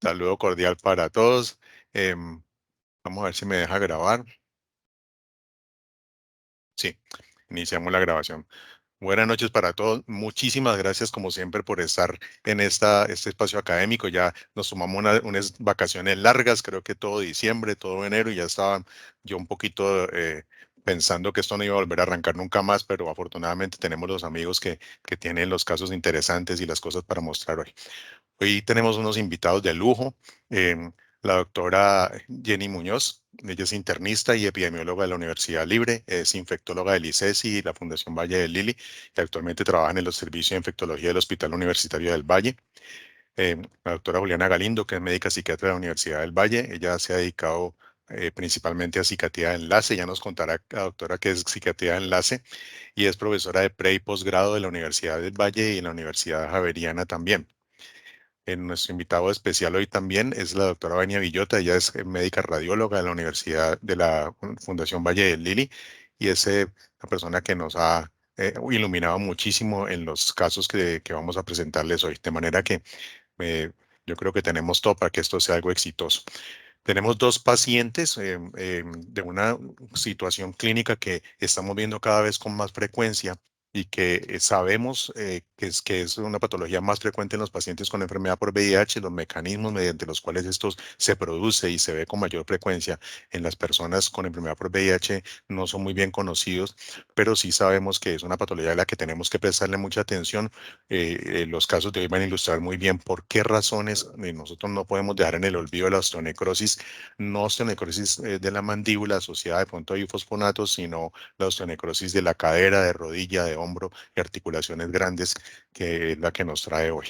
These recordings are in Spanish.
Saludo cordial para todos. Vamos a ver si me deja grabar. Sí, iniciamos la grabación. Buenas noches para todos. Muchísimas gracias, como siempre, por estar en este espacio académico. Ya nos tomamos unas vacaciones largas, creo que todo diciembre, todo enero, y ya estaba yo un poquito pensando que esto no iba a volver a arrancar nunca más, pero afortunadamente tenemos los amigos que tienen los casos interesantes y las cosas para mostrar hoy. Hoy tenemos unos invitados de lujo. La doctora Jenny Muñoz, ella es internista y epidemióloga de la Universidad Libre, es infectóloga del ICESI y la Fundación Valle del Lili, y actualmente trabaja en los servicios de infectología del Hospital Universitario del Valle. La doctora Juliana Galindo, que es médica psiquiatra de la Universidad del Valle, ella se ha dedicado principalmente a psiquiatría de enlace. Ya nos contará la doctora qué es psiquiatría de enlace, y es profesora de pre y posgrado de la Universidad del Valle y en la Universidad Javeriana también. Nuestro invitado especial hoy también es la doctora Vania Villota. Ella es médica radióloga de la Universidad de la Fundación Valle del Lili, y es la persona que nos ha iluminado muchísimo en los casos que vamos a presentarles hoy. De manera que eh, yo creo que tenemos todo para que esto sea algo exitoso. Tenemos dos pacientes de una situación clínica que estamos viendo cada vez con más frecuencia, y que sabemos que es una patología más frecuente en los pacientes con enfermedad por VIH. Los mecanismos mediante los cuales esto se produce y se ve con mayor frecuencia en las personas con enfermedad por VIH no son muy bien conocidos, pero sí sabemos que es una patología a la que tenemos que prestarle mucha atención. Los casos de hoy van a ilustrar muy bien por qué razones nosotros no podemos dejar en el olvido la osteonecrosis, no osteonecrosis de la mandíbula asociada de pronto a bifosfonatos, sino la osteonecrosis de la cadera, de rodilla, de hombro y articulaciones grandes, que es la que nos trae hoy.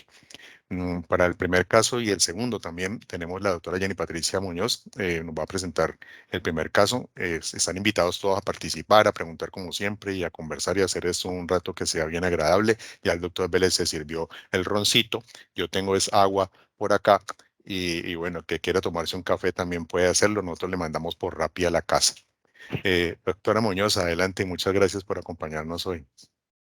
Para el primer caso y el segundo también tenemos la doctora Jenny Patricia Muñoz. Nos va a presentar el primer caso. Están invitados todos a participar, a preguntar como siempre y a conversar y hacer esto un rato que sea bien agradable. Ya el doctor Vélez se sirvió el roncito. Yo tengo es agua por acá, y bueno, el que quiera tomarse un café también puede hacerlo. Nosotros le mandamos por Rappi a la casa. Doctora Muñoz, adelante, muchas gracias por acompañarnos hoy.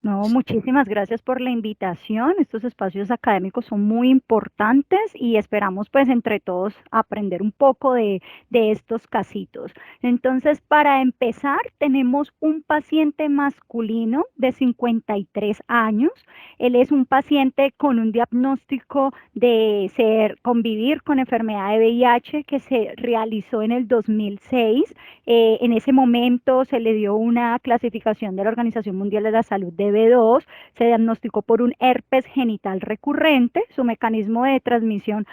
No, muchísimas gracias por la invitación. Estos espacios académicos son muy importantes y esperamos pues entre todos aprender un poco de estos casitos. Entonces, para empezar, tenemos un paciente masculino de 53 años. Él es un paciente con un diagnóstico de convivir con enfermedad de VIH que se realizó en el 2006. En ese momento se le dio una clasificación de la Organización Mundial de la Salud de B2, se diagnosticó por un herpes genital recurrente. Su mecanismo de transmisión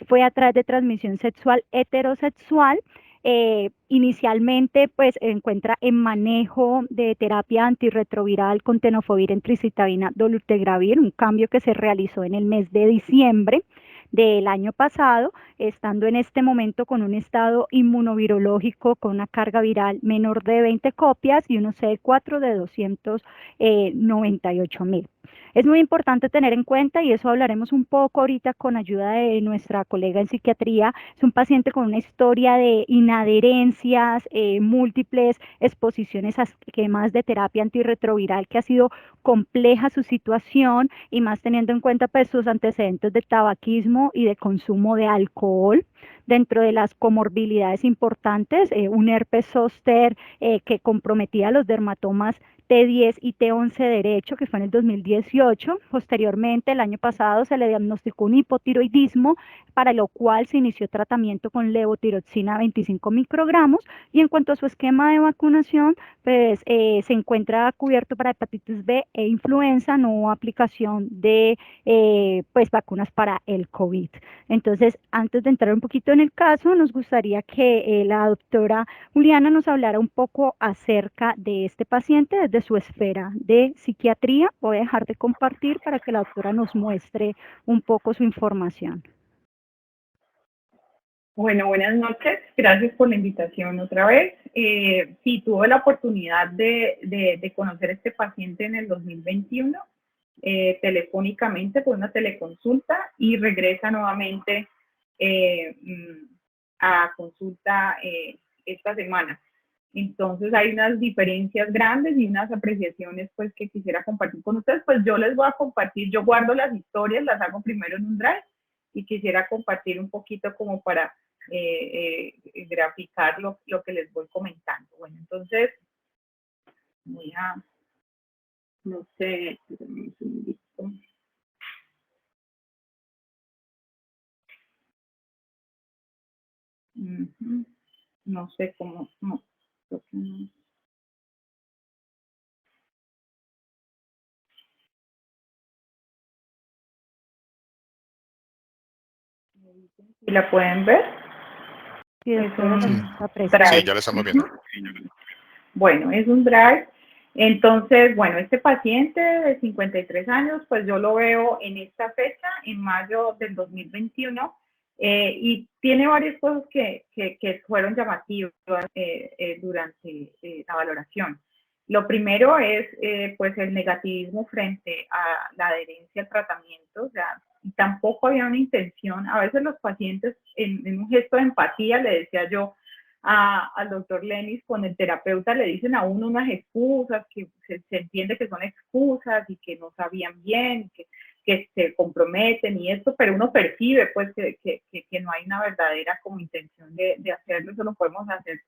fue a través de transmisión sexual heterosexual. Inicialmente pues encuentra en manejo de terapia antirretroviral con tenofovir, entricitabina, dolutegravir, un cambio que se realizó en el mes de diciembre del año pasado, estando en este momento con un estado inmunovirológico con una carga viral menor de 20 copias y un CD4 de 298.000. Es muy importante tener en cuenta, y eso hablaremos un poco ahorita con ayuda de nuestra colega en psiquiatría, es un paciente con una historia de inadherencias, múltiples exposiciones a esquemas de terapia antirretroviral, que ha sido compleja su situación, y más teniendo en cuenta pues, sus antecedentes de tabaquismo y de consumo de alcohol. Dentro de las comorbilidades importantes, un herpes zóster que comprometía los dermatomas T10 y T11 derecho, que fue en el 2018. Posteriormente, el año pasado, se le diagnosticó un hipotiroidismo, para lo cual se inició tratamiento con levotiroxina 25 microgramos. Y en cuanto a su esquema de vacunación, pues se encuentra cubierto para hepatitis B e influenza, no aplicación de pues vacunas para el COVID. Entonces, antes de entrar un poquito en el caso, nos gustaría que la doctora Juliana nos hablara un poco acerca de este paciente desde su esfera de psiquiatría. Voy a dejar de compartir para que la doctora nos muestre un poco su información. Bueno, buenas noches. Gracias por la invitación otra vez. Sí, tuve la oportunidad de conocer a este paciente en el 2021, telefónicamente por una teleconsulta, y regresa nuevamente a consulta esta semana. Entonces hay unas diferencias grandes y unas apreciaciones pues que quisiera compartir con ustedes. Pues yo les voy a compartir, yo guardo las historias, las hago primero en un Drive y quisiera compartir un poquito como para graficar lo que les voy comentando. Bueno, entonces voy a, no sé, un segundito. No sé cómo, no, creo que no. ¿Y la pueden ver? Sí, Es doctora, un la Sí, está presente. sí, drive. ya la estamos viendo. Bueno, es un drive. Entonces, bueno, este paciente de 53 años, pues yo lo veo en esta fecha, en mayo del 2021, y tiene varias cosas que fueron llamativas durante la valoración. Lo primero es, pues, el negativismo frente a la adherencia al tratamiento, o sea, tampoco había una intención. A veces los pacientes, en un gesto de empatía, le decía yo, al doctor Lenis, con el terapeuta le dicen a uno unas excusas, que se entiende que son excusas y que no sabían bien, que se comprometen y esto, pero uno percibe pues que no hay una verdadera como intención de hacerlo. Eso lo podemos hacer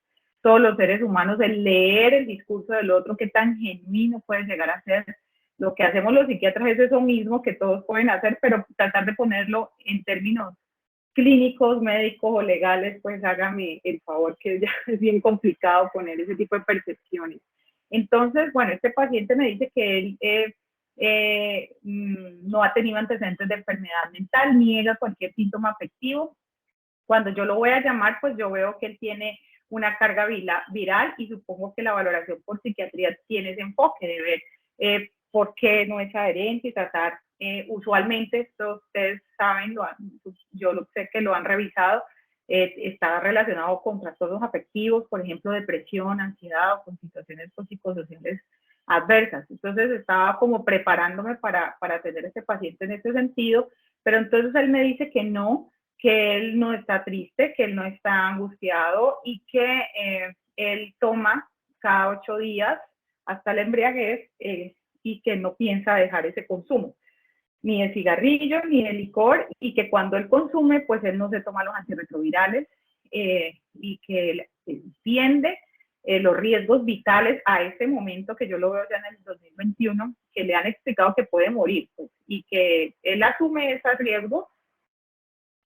todos los seres humanos, el leer el discurso del otro, qué tan genuino puede llegar a ser. Lo que hacemos los psiquiatras es eso mismo que todos pueden hacer, pero tratar de ponerlo en términos clínicos, médicos o legales, pues hágame el favor, que ya es bien complicado poner ese tipo de percepciones. Entonces, bueno, este paciente me dice que él no ha tenido antecedentes de enfermedad mental, niega cualquier síntoma afectivo. Cuando yo lo voy a llamar, pues yo veo que él tiene una carga viral y supongo que la valoración por psiquiatría tiene ese enfoque de ver por qué no es adherente y tratar. Usualmente, esto ustedes saben, yo sé que lo han revisado, está relacionado con trastornos afectivos, por ejemplo, depresión, ansiedad o con situaciones psicosociales adversas. Entonces estaba como preparándome para atender a este paciente en este sentido, pero entonces él me dice que él no está triste, que él no está angustiado y que él toma cada 8 días hasta la embriaguez y que no piensa dejar ese consumo, ni de cigarrillo, ni de licor, y que cuando él consume, pues él no se toma los antirretrovirales y que él entiende los riesgos vitales a este momento, que yo lo veo ya en el 2021, que le han explicado que puede morir, pues, y que él asume esos riesgos,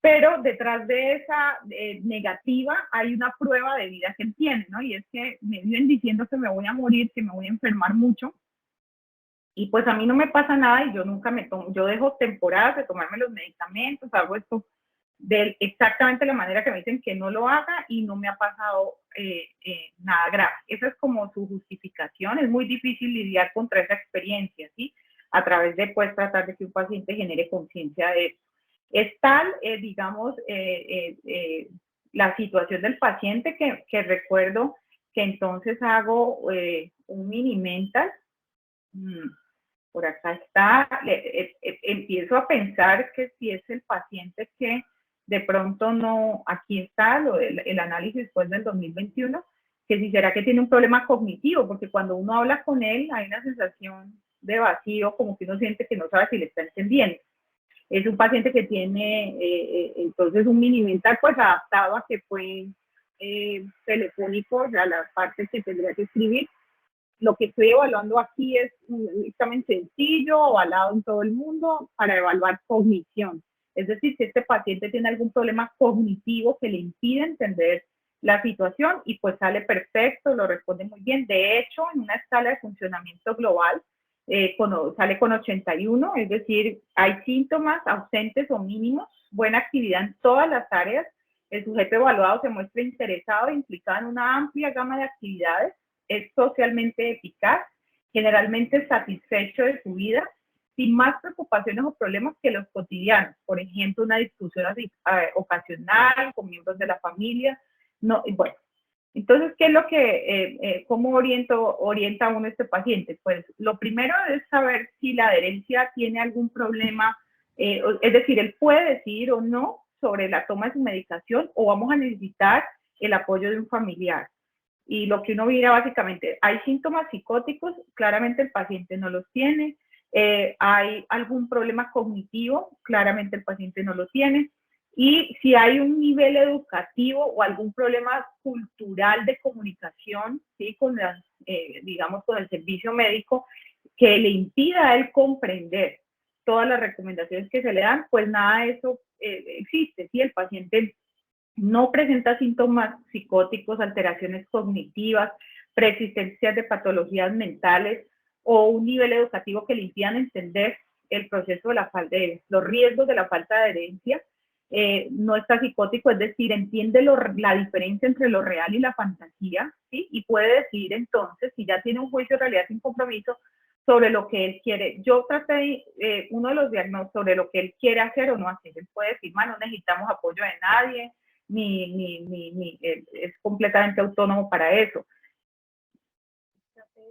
pero detrás de esa negativa hay una prueba de vida que él tiene, ¿no? Y es que me viven diciendo que me voy a morir, que me voy a enfermar mucho, y pues a mí no me pasa nada y yo nunca me tomo, yo dejo temporadas de tomarme los medicamentos, hago esto de exactamente la manera que me dicen que no lo haga y no me ha pasado nada grave. Esa es como su justificación. Es muy difícil lidiar contra esa experiencia, ¿sí? A través de, pues, tratar de que un paciente genere conciencia de eso. Es tal, digamos, la situación del paciente que recuerdo que entonces hago un mini mental. Por acá está, empiezo a pensar que si es el paciente que de pronto no, aquí está el análisis después del 2021, que si será que tiene un problema cognitivo, porque cuando uno habla con él hay una sensación de vacío, como que uno siente que no sabe si le está entendiendo. Es un paciente que tiene entonces un mini mental pues adaptado a que fue telefónico, o sea, la parte que tendría que escribir. Lo que estoy evaluando aquí es un examen sencillo, avalado en todo el mundo, para evaluar cognición. Es decir, si este paciente tiene algún problema cognitivo que le impide entender la situación, y pues sale perfecto, lo responde muy bien. De hecho, en una escala de funcionamiento global, sale con 81, es decir, hay síntomas ausentes o mínimos, buena actividad en todas las áreas. El sujeto evaluado se muestra interesado e implicado en una amplia gama de actividades, es socialmente eficaz, generalmente satisfecho de su vida, sin más preocupaciones o problemas que los cotidianos. Por ejemplo, una discusión ocasional con miembros de la familia. No, bueno, entonces, ¿qué es lo que, cómo orienta uno a este paciente? Pues lo primero es saber si la adherencia tiene algún problema, es decir, él puede decidir o no sobre la toma de su medicación, o vamos a necesitar el apoyo de un familiar. Y lo que uno mira básicamente, hay síntomas psicóticos, claramente el paciente no los tiene, hay algún problema cognitivo, claramente el paciente no lo tiene, y si hay un nivel educativo o algún problema cultural de comunicación, ¿sí? Digamos, con el servicio médico, que le impida a él comprender todas las recomendaciones que se le dan, pues nada de eso existe. ¿Sí? El paciente no presenta síntomas psicóticos, alteraciones cognitivas, preexistencias de patologías mentales o un nivel educativo que le impidan entender el proceso de los riesgos de la falta de herencia. No está psicótico, es decir, entiende la diferencia entre lo real y la fantasía, ¿sí? Y puede decidir entonces, si ya tiene un juicio de realidad sin compromiso, sobre lo que él quiere. Yo traté uno de los diagnósticos sobre lo que él quiere hacer o no hacer. Él puede decir, no necesitamos apoyo de nadie, es completamente autónomo para eso.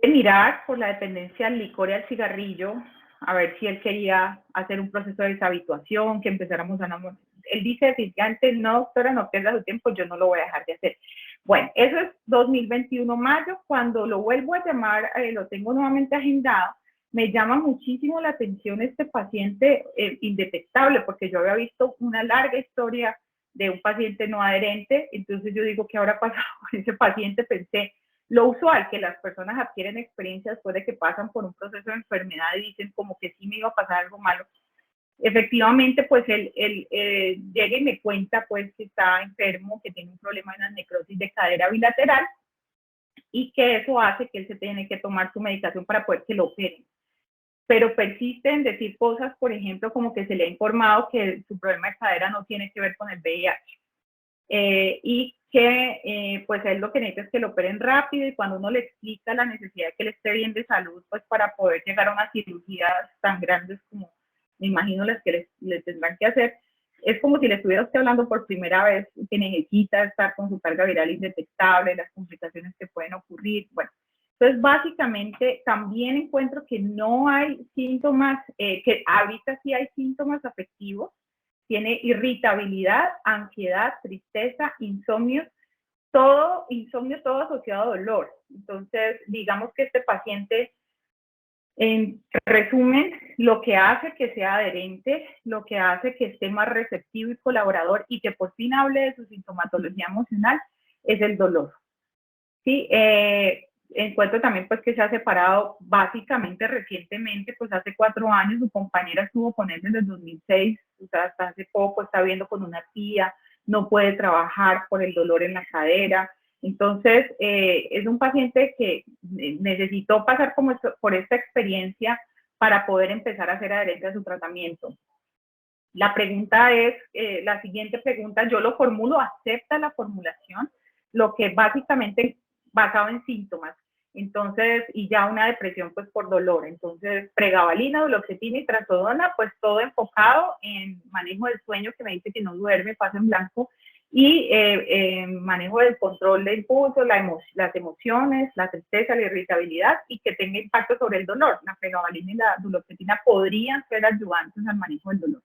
Mirar por la dependencia al licor y al cigarrillo, a ver si él quería hacer un proceso de deshabituación, que empezáramos a enamorar. Él dice definitivamente, no, doctora, no pierda su tiempo, yo no lo voy a dejar de hacer. Bueno, eso es 2021 mayo, cuando lo vuelvo a llamar, lo tengo nuevamente agendado, me llama muchísimo la atención este paciente indetectable, porque yo había visto una larga historia de un paciente no adherente, entonces yo digo, ¿qué habrá pasado con ese paciente? Pensé, lo usual, que las personas adquieren experiencias después de que pasan por un proceso de enfermedad y dicen como que sí me iba a pasar algo malo. Efectivamente, pues él llega y me cuenta pues que está enfermo, que tiene un problema de una necrosis de cadera bilateral y que eso hace que él se tiene que tomar su medicación para poder que lo operen. Pero persiste en decir cosas, por ejemplo, como que se le ha informado que su problema de cadera no tiene que ver con el VIH. Y que pues él lo que necesita es que lo operen rápido, y cuando uno le explica la necesidad de que él esté bien de salud, pues para poder llegar a unas cirugías tan grandes como me imagino las que le tendrán que hacer, es como si le estuviera usted hablando por primera vez, que necesita estar con su carga viral indetectable, las complicaciones que pueden ocurrir. Bueno, entonces básicamente también encuentro que no hay síntomas, que ahorita sí hay síntomas afectivos. Tiene irritabilidad, ansiedad, tristeza, insomnio, todo asociado a dolor. Entonces, digamos que este paciente, en resumen, lo que hace que sea adherente, lo que hace que esté más receptivo y colaborador y que por fin hable de su sintomatología emocional es el dolor. ¿Sí? Encuentro también pues que se ha separado básicamente recientemente, pues hace 4 años, su compañera estuvo con él desde el 2006, o sea, hasta hace poco está viviendo con una tía, no puede trabajar por el dolor en la cadera. Entonces, es un paciente que necesitó pasar por esta experiencia para poder empezar a hacer adherente a su tratamiento. La pregunta es, la siguiente pregunta, yo lo formulo, ¿acepta la formulación? Lo que básicamente basado en síntomas. Entonces, y ya una depresión pues por dolor. Entonces, pregabalina, duloxetina y trazodona, pues todo enfocado en manejo del sueño, que me dice que no duerme, pasa en blanco, y manejo del control de impulsos, las emociones, la tristeza, la irritabilidad, y que tenga impacto sobre el dolor. La pregabalina y la duloxetina podrían ser ayudantes al manejo del dolor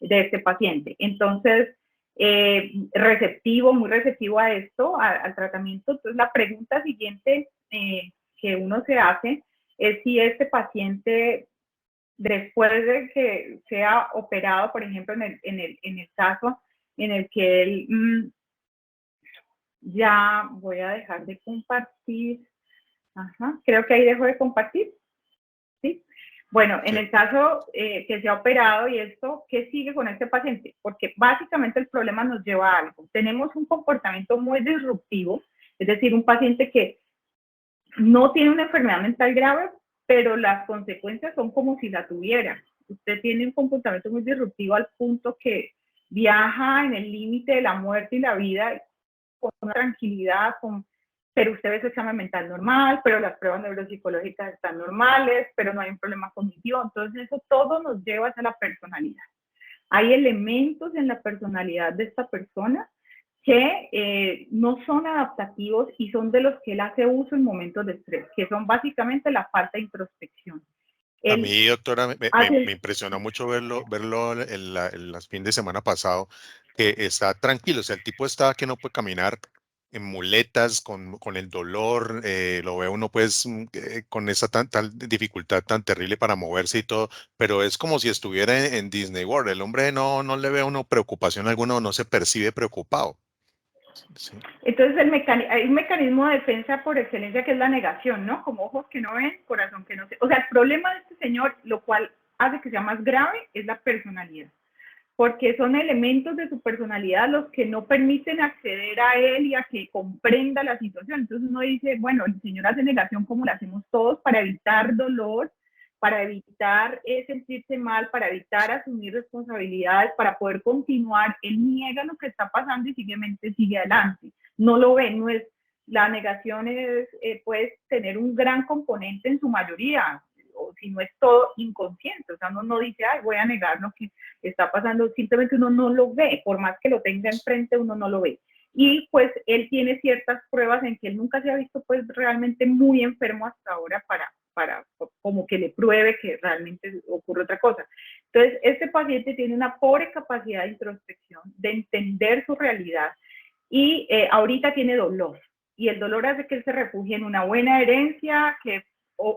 de este paciente. Entonces, muy receptivo a esto, al tratamiento. Entonces, la pregunta siguiente que uno se hace es si este paciente, después de que sea operado, por ejemplo, en el caso en el que él, ya voy a dejar de compartir, creo que ahí dejo de compartir, ¿sí? Bueno, en el caso que se ha operado y esto, ¿qué sigue con este paciente? Porque básicamente el problema nos lleva a algo. Tenemos un comportamiento muy disruptivo, es decir, un paciente que no tiene una enfermedad mental grave, pero las consecuencias son como si la tuviera. Usted tiene un comportamiento muy disruptivo al punto que viaja en el límite de la muerte y la vida con una tranquilidad, pero usted ve su examen mental normal, pero las pruebas neuropsicológicas están normales, pero no hay un problema cognitivo. Entonces eso todo nos lleva hacia la personalidad. Hay elementos en la personalidad de esta persona que no son adaptativos y son de los que él hace uso en momentos de estrés, que son básicamente la falta de introspección. A mí, doctora, me impresionó mucho verlo el fin de semana pasado, que está tranquilo, o sea, el tipo está que no puede caminar en muletas con el dolor, lo ve uno pues con esa tal dificultad tan terrible para moverse y todo, pero es como si estuviera en Disney World. El hombre no le ve a uno preocupación alguna, o no se percibe preocupado. Sí. Entonces hay un mecanismo de defensa por excelencia que es la negación, ¿no? Como ojos que no ven, corazón que no se... O sea, el problema de este señor, lo cual hace que sea más grave, es la personalidad. Porque son elementos de su personalidad los que no permiten acceder a él y a que comprenda la situación. Entonces uno dice, bueno, el señor hace negación como lo hacemos todos para evitar dolor, para evitar sentirse mal, para evitar asumir responsabilidades, para poder continuar. Él niega lo que está pasando y sigue adelante. No lo ve, no es, la negación es, puede tener un gran componente en su mayoría, o si no es todo inconsciente, o sea, uno no dice, ay, voy a negar lo que está pasando, simplemente uno no lo ve, por más que lo tenga enfrente, uno no lo ve. Y pues él tiene ciertas pruebas en que él nunca se ha visto pues realmente muy enfermo hasta ahora para como que le pruebe que realmente ocurre otra cosa. Entonces, este paciente tiene una pobre capacidad de introspección, de entender su realidad, y ahorita tiene dolor, y el dolor hace que él se refugie en una buena herencia, que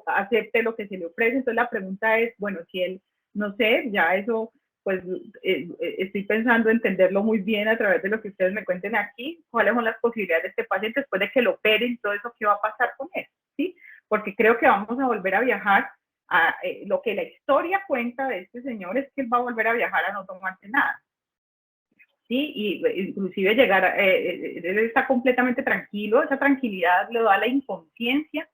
acepte lo que se le ofrece. Entonces la pregunta es, bueno, si él, no sé, ya eso, pues estoy pensando entenderlo muy bien a través de lo que ustedes me cuenten aquí, cuáles son las posibilidades de este paciente después de que lo operen, todo eso, ¿qué va a pasar con él? ¿Sí? Porque creo que vamos a volver a viajar a lo que la historia cuenta de este señor es que él va a volver a viajar a no tomarse nada. ¿Sí? Y inclusive llegar, él está completamente tranquilo, esa tranquilidad le da la inconsciencia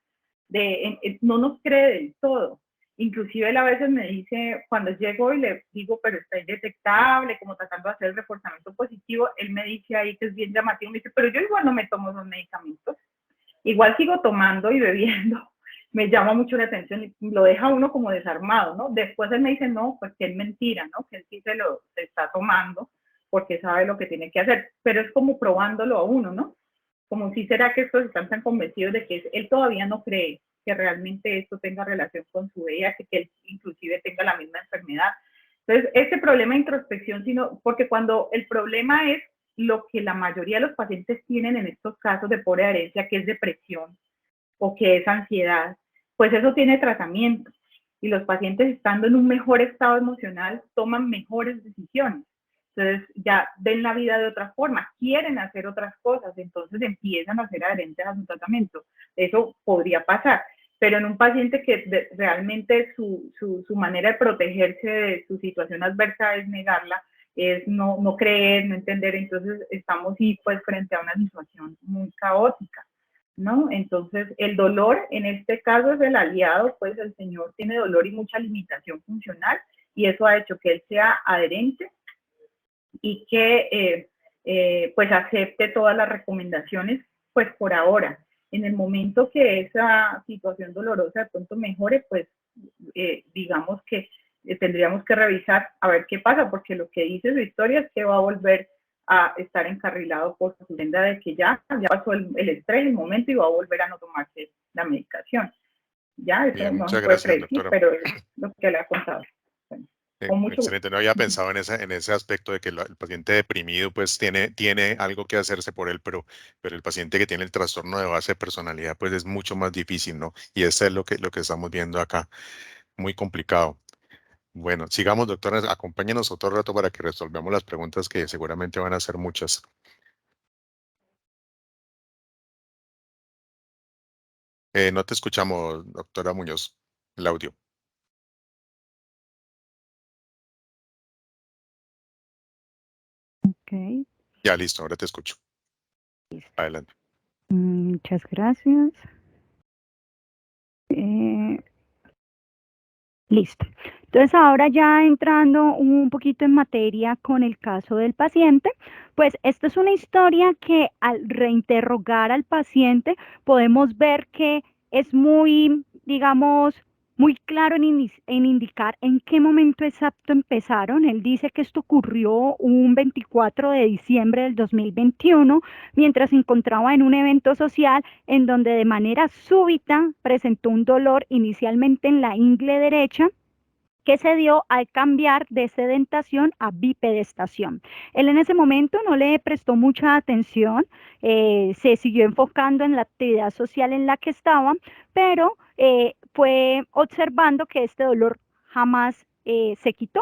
no nos cree del todo. Inclusive él a veces me dice, cuando llego y le digo, pero está indetectable, como tratando de hacer el reforzamiento positivo, él me dice ahí que es bien llamativo, me dice, pero yo igual no me tomo esos medicamentos, igual sigo tomando y bebiendo. Me llama mucho la atención y lo deja uno como desarmado, ¿no? Después él me dice, no, pues que es mentira, ¿no? Que él sí se está tomando porque sabe lo que tiene que hacer, pero es como probándolo a uno, ¿no? Como si será que estos están tan convencidos de que él todavía no cree que realmente esto tenga relación con su VIH, que él inclusive tenga la misma enfermedad. Entonces, este problema de introspección, porque cuando el problema es lo que la mayoría de los pacientes tienen en estos casos de pobre adherencia, que es depresión o que es ansiedad, pues eso tiene tratamiento. Y los pacientes estando en un mejor estado emocional toman mejores decisiones. Entonces ya ven la vida de otra forma, quieren hacer otras cosas, entonces empiezan a ser adherentes a su tratamiento. Eso podría pasar, pero en un paciente que realmente su manera de protegerse de su situación adversa es negarla, es no creer, no entender, entonces estamos sí pues frente a una situación muy caótica, ¿no? Entonces el dolor en este caso es el aliado, pues el señor tiene dolor y mucha limitación funcional, y eso ha hecho que él sea adherente y que pues acepte todas las recomendaciones, pues por ahora. En el momento que esa situación dolorosa de pronto mejore, pues digamos que tendríamos que revisar a ver qué pasa, porque lo que dice su historia es que va a volver a estar encarrilado por su senda de que ya pasó el estrés, el momento, y va a volver a no tomarse la medicación. Ya, eso Bien, no se muchas puede gracias, predecir, doctora. pero es lo que le ha contado. Bueno, con mucho gusto. Excelente, no había pensado en ese aspecto de que el paciente deprimido pues tiene algo que hacerse por él, pero el paciente que tiene el trastorno de base de personalidad pues es mucho más difícil, ¿no? Y eso es lo que estamos viendo acá, muy complicado. Bueno, sigamos, doctora, acompáñenos otro rato para que resolvamos las preguntas que seguramente van a ser muchas. No te escuchamos, doctora Muñoz, el audio. Ok, Ya, listo, ahora te escucho. listo. Adelante. Muchas gracias. Eh, Listo. Entonces, ahora ya entrando un poquito en materia con el caso del paciente, pues esta es una historia que al reinterrogar al paciente podemos ver que es muy, digamos, muy claro en indicar en qué momento exacto empezaron. Él dice que esto ocurrió un 24 de diciembre del 2021, mientras se encontraba en un evento social en donde de manera súbita presentó un dolor inicialmente en la ingle derecha que se dio al cambiar de sedentación a bipedestación. Él en ese momento no le prestó mucha atención, se siguió enfocando en la actividad social en la que estaba, pero fue observando que este dolor jamás se quitó.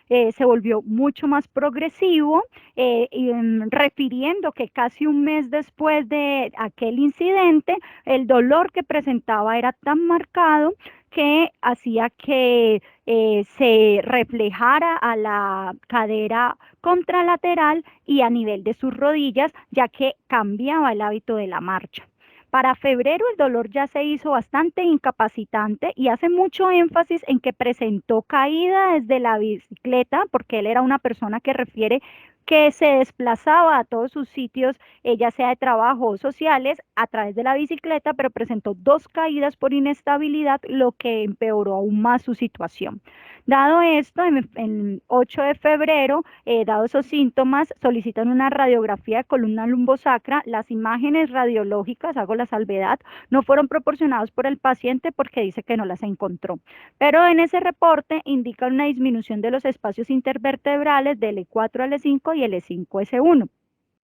Se volvió mucho más progresivo, refiriendo que casi un mes después de aquel incidente, el dolor que presentaba era tan marcado que hacía que se reflejara a la cadera contralateral y a nivel de sus rodillas, ya que cambiaba el hábito de la marcha. Para febrero el dolor ya se hizo bastante incapacitante y hace mucho énfasis en que presentó caída desde la bicicleta, porque él era una persona que refiere que se desplazaba a todos sus sitios, ya sea de trabajo o sociales, a través de la bicicleta, pero presentó 2 caídas por inestabilidad, lo que empeoró aún más su situación. Dado esto, en 8 de febrero, dados esos síntomas, solicitan una radiografía de columna lumbosacra. Las imágenes radiológicas, hago la salvedad, no fueron proporcionadas por el paciente porque dice que no las encontró. Pero en ese reporte indica una disminución de los espacios intervertebrales del E4 al E5 y el E5-S1.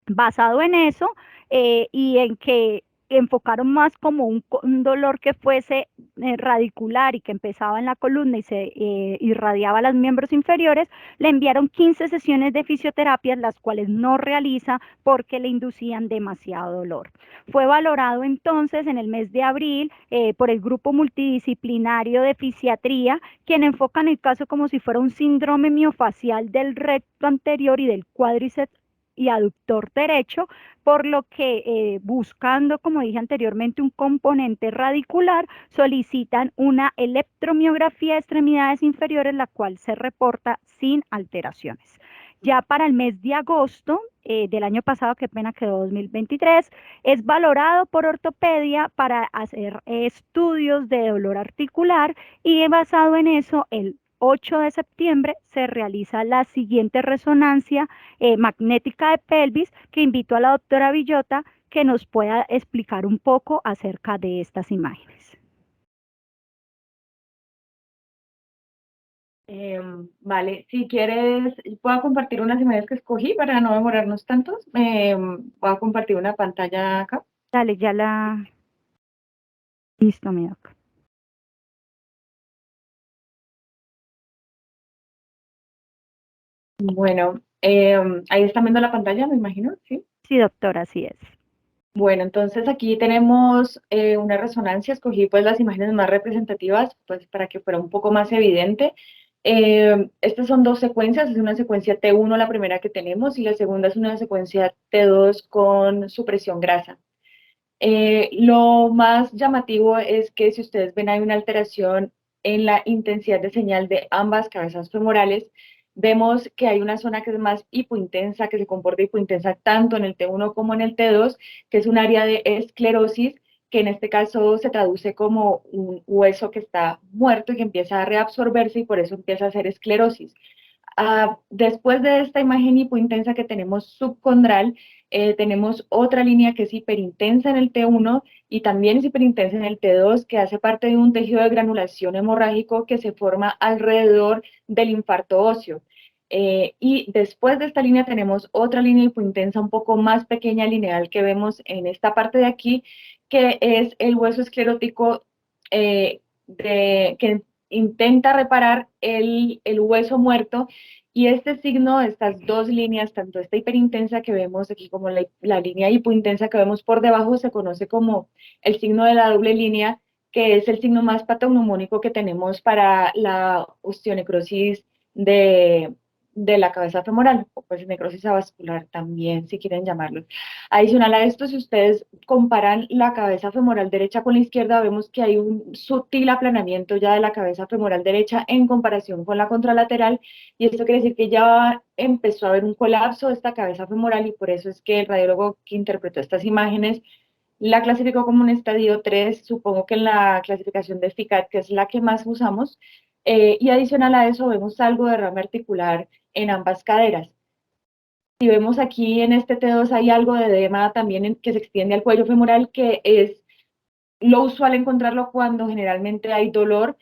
Basado en eso y en que enfocaron más como un dolor que fuese radicular y que empezaba en la columna y se irradiaba a los miembros inferiores, le enviaron 15 sesiones de fisioterapia, las cuales no realiza porque le inducían demasiado dolor. Fue valorado entonces en el mes de abril por el grupo multidisciplinario de fisiatría, quien enfocan el caso como si fuera un síndrome miofacial del recto anterior y del cuádriceps y aductor derecho, por lo que buscando, como dije anteriormente, un componente radicular, solicitan una electromiografía de extremidades inferiores, la cual se reporta sin alteraciones. Ya para el mes de agosto del año pasado, que pena quedó 2023, es valorado por ortopedia para hacer estudios de dolor articular y basado en eso, el 8 de septiembre se realiza la siguiente resonancia magnética de pelvis, que invito a la doctora Villota que nos pueda explicar un poco acerca de estas imágenes. Vale, si quieres, puedo compartir unas imágenes que escogí para no demorarnos tantos. Voy a compartir una pantalla acá. Dale, ya la... Listo, mi doc. Bueno, ahí están viendo la pantalla, me imagino, ¿sí? Sí, doctora, así es. Bueno, entonces aquí tenemos una resonancia, escogí pues las imágenes más representativas, pues para que fuera un poco más evidente. Estas son 2 secuencias, es una secuencia T1 la primera que tenemos y la segunda es una secuencia T2 con supresión grasa. Lo más llamativo es que si ustedes ven hay una alteración en la intensidad de señal de ambas cabezas femorales. Vemos que hay una zona que es más hipointensa, que se comporta hipointensa tanto en el T1 como en el T2, que es un área de esclerosis, que en este caso se traduce como un hueso que está muerto y que empieza a reabsorberse y por eso empieza a hacer esclerosis. Después de esta imagen hipointensa que tenemos subcondral, tenemos otra línea que es hiperintensa en el T1 y también es hiperintensa en el T2, que hace parte de un tejido de granulación hemorrágico que se forma alrededor del infarto óseo. Y después de esta línea tenemos otra línea hipointensa un poco más pequeña, lineal, que vemos en esta parte de aquí, que es el hueso esclerótico que intenta reparar el hueso muerto. Y este signo, estas 2 líneas, tanto esta hiperintensa que vemos aquí como la línea hipointensa que vemos por debajo, se conoce como el signo de la doble línea, que es el signo más patognomónico que tenemos para la osteonecrosis de la cabeza femoral, o pues necrosis avascular también, si quieren llamarlo. Adicional a esto, si ustedes comparan la cabeza femoral derecha con la izquierda, vemos que hay un sutil aplanamiento ya de la cabeza femoral derecha en comparación con la contralateral, y esto quiere decir que ya empezó a haber un colapso de esta cabeza femoral, y por eso es que el radiólogo que interpretó estas imágenes la clasificó como un estadio 3, supongo que en la clasificación de FICAT, que es la que más usamos, y adicional a eso vemos algo de derrame articular en ambas caderas. Si vemos aquí en este T2 hay algo de edema también que se extiende al cuello femoral, que es lo usual encontrarlo cuando generalmente hay dolor,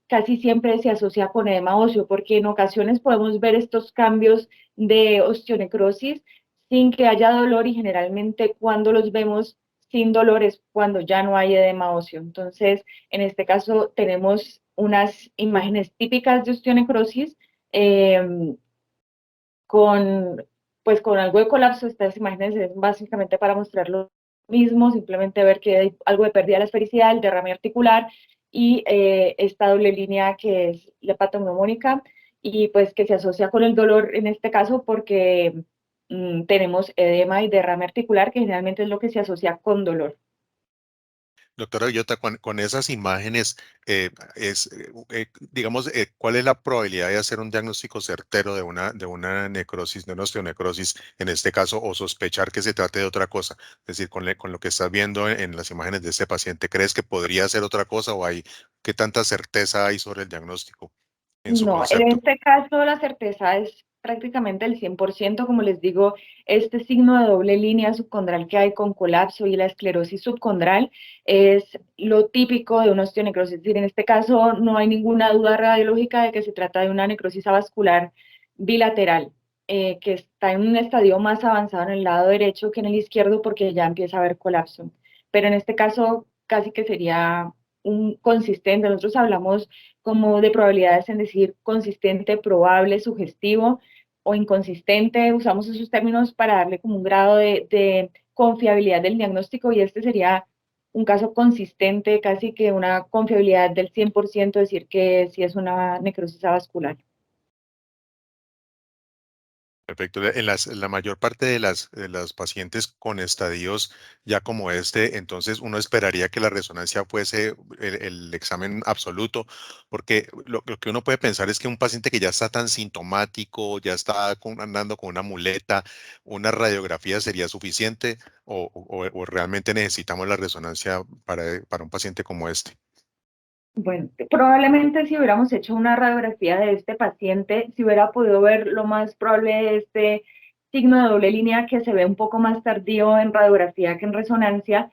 casi siempre se asocia con edema óseo, porque en ocasiones podemos ver estos cambios de osteonecrosis sin que haya dolor y generalmente cuando los vemos sin dolor es cuando ya no hay edema óseo. Entonces, en este caso tenemos unas imágenes típicas de osteonecrosis eh, con, pues, con algo de colapso. Estas imágenes es básicamente para mostrar lo mismo, simplemente ver que hay algo de pérdida de la esfericidad, el derrame articular y esta doble línea que es la patognomónica y pues que se asocia con el dolor en este caso porque tenemos edema y derrame articular, que generalmente es lo que se asocia con dolor. Doctora Villota, con esas imágenes, digamos, ¿cuál es la probabilidad de hacer un diagnóstico certero de una necrosis, de una osteonecrosis en este caso, o sospechar que se trate de otra cosa? Es decir, con lo que estás viendo en las imágenes de este paciente, ¿crees que podría ser otra cosa o qué tanta certeza hay sobre el diagnóstico en su No, en concepto? este caso la certeza es prácticamente el 100%, como les digo, este signo de doble línea subcondral que hay con colapso y la esclerosis subcondral es lo típico de una osteonecrosis. Es decir, en este caso no hay ninguna duda radiológica de que se trata de una necrosis avascular bilateral, que está en un estadio más avanzado en el lado derecho que en el izquierdo porque ya empieza a haber colapso. Pero en este caso casi que sería un consistente. Nosotros hablamos como de probabilidades en decir consistente, probable, sugestivo o inconsistente. Usamos esos términos para darle como un grado de confiabilidad del diagnóstico y este sería un caso consistente, casi que una confiabilidad del 100%, decir que sí es una necrosis avascular. Perfecto. La mayor parte de las pacientes con estadios ya como este, entonces uno esperaría que la resonancia fuese el examen absoluto, porque lo que uno puede pensar es que un paciente que ya está tan sintomático, ya está andando con una muleta, una radiografía sería suficiente o realmente necesitamos la resonancia para un paciente como este. Bueno, probablemente si hubiéramos hecho una radiografía de este paciente, si hubiera podido ver lo más probable de este signo de doble línea que se ve un poco más tardío en radiografía que en resonancia.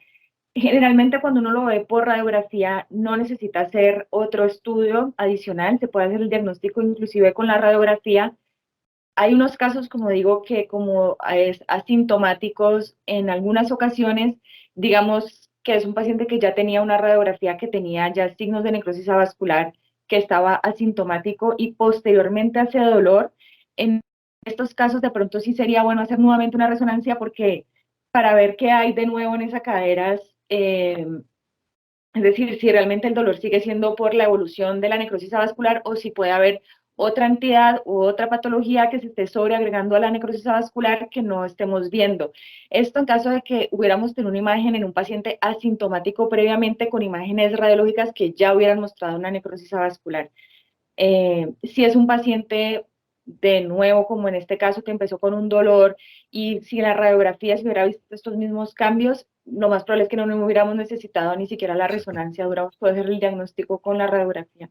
Generalmente cuando uno lo ve por radiografía no necesita hacer otro estudio adicional, se puede hacer el diagnóstico inclusive con la radiografía. Hay unos casos, como digo, que como es asintomáticos en algunas ocasiones, digamos que es un paciente que ya tenía una radiografía que tenía ya signos de necrosis avascular, que estaba asintomático y posteriormente hace dolor. En estos casos de pronto sí sería bueno hacer nuevamente una resonancia porque para ver qué hay de nuevo en esa cadera, eh, es decir, si realmente el dolor sigue siendo por la evolución de la necrosis avascular o si puede haber otra entidad u otra patología que se esté sobreagregando a la necrosis avascular que no estemos viendo. Esto en caso de que hubiéramos tenido una imagen en un paciente asintomático previamente con imágenes radiológicas que ya hubieran mostrado una necrosis avascular. Si es un paciente de nuevo, como en este caso que empezó con un dolor y si en la radiografía se hubiera visto estos mismos cambios, lo más probable es que no hubiéramos necesitado ni siquiera la resonancia, hubiéramos podido hacer el diagnóstico con la radiografía.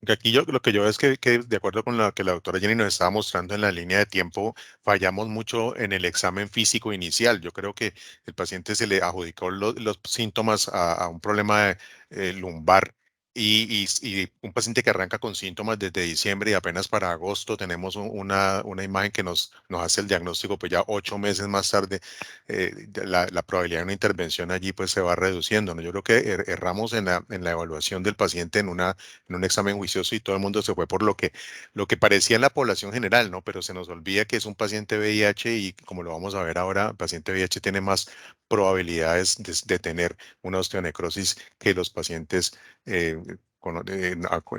Que aquí lo que yo veo es que de acuerdo con lo que la doctora Jenny nos estaba mostrando en la línea de tiempo, fallamos mucho en el examen físico inicial. Yo creo que el paciente se le adjudicó los síntomas a un problema lumbar y un paciente que arranca con síntomas desde diciembre y apenas para agosto tenemos una imagen que nos hace el diagnóstico, pues ya 8 meses más tarde, la probabilidad de una intervención allí pues se va reduciendo, ¿no? Yo creo que erramos en la evaluación del paciente en un examen juicioso y todo el mundo se fue por lo que parecía en la población general, ¿no? Pero se nos olvida que es un paciente VIH y como lo vamos a ver ahora, el paciente VIH tiene más probabilidades de tener una osteonecrosis que los pacientes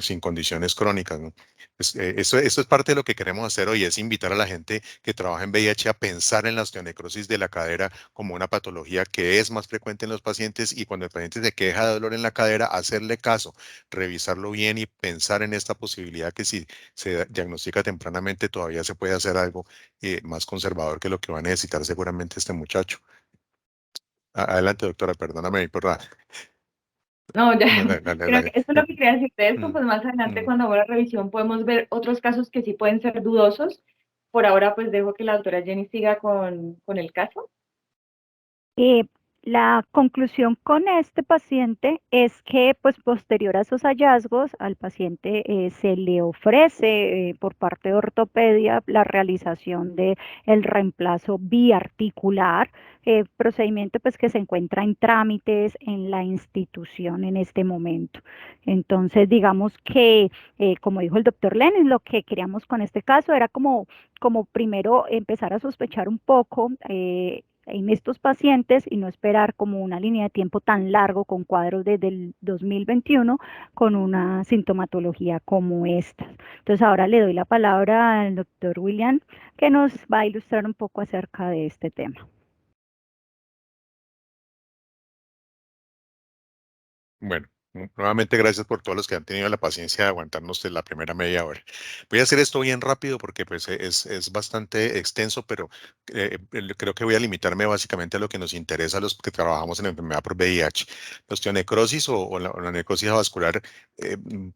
sin condiciones crónicas, ¿no? Esto es parte de lo que queremos hacer hoy, es invitar a la gente que trabaja en VIH a pensar en la osteonecrosis de la cadera como una patología que es más frecuente en los pacientes y cuando el paciente se queja de dolor en la cadera, hacerle caso, revisarlo bien y pensar en esta posibilidad que si se diagnostica tempranamente todavía se puede hacer algo más conservador que lo que va a necesitar seguramente este muchacho. Adelante, doctora, perdóname por la... No, ya, creo que la- eso es lo que quería decir de esto, Mm, pues más adelante mm. cuando haga la revisión podemos ver otros casos que sí pueden ser dudosos. Por ahora pues dejo que la doctora Jenny siga con el caso. Eh, La conclusión con este paciente es que, pues, posterior a esos hallazgos, al paciente se le ofrece por parte de ortopedia la realización de el reemplazo biarticular, procedimiento pues que se encuentra en trámites en la institución en este momento. Entonces, digamos que, como dijo el doctor Lenin, lo que queríamos con este caso era como primero empezar a sospechar un poco en estos pacientes y no esperar como una línea de tiempo tan largo con cuadros desde el 2021 con una sintomatología como esta. Entonces ahora le doy la palabra al doctor William que nos va a ilustrar un poco acerca de este tema. Bueno, nuevamente gracias por todos los que han tenido la paciencia de aguantarnos de la primera media hora. Voy a hacer esto bien rápido porque pues, es bastante extenso, pero creo que voy a limitarme básicamente a lo que nos interesa a los que trabajamos en enfermedad por VIH. La osteonecrosis o la necrosis vascular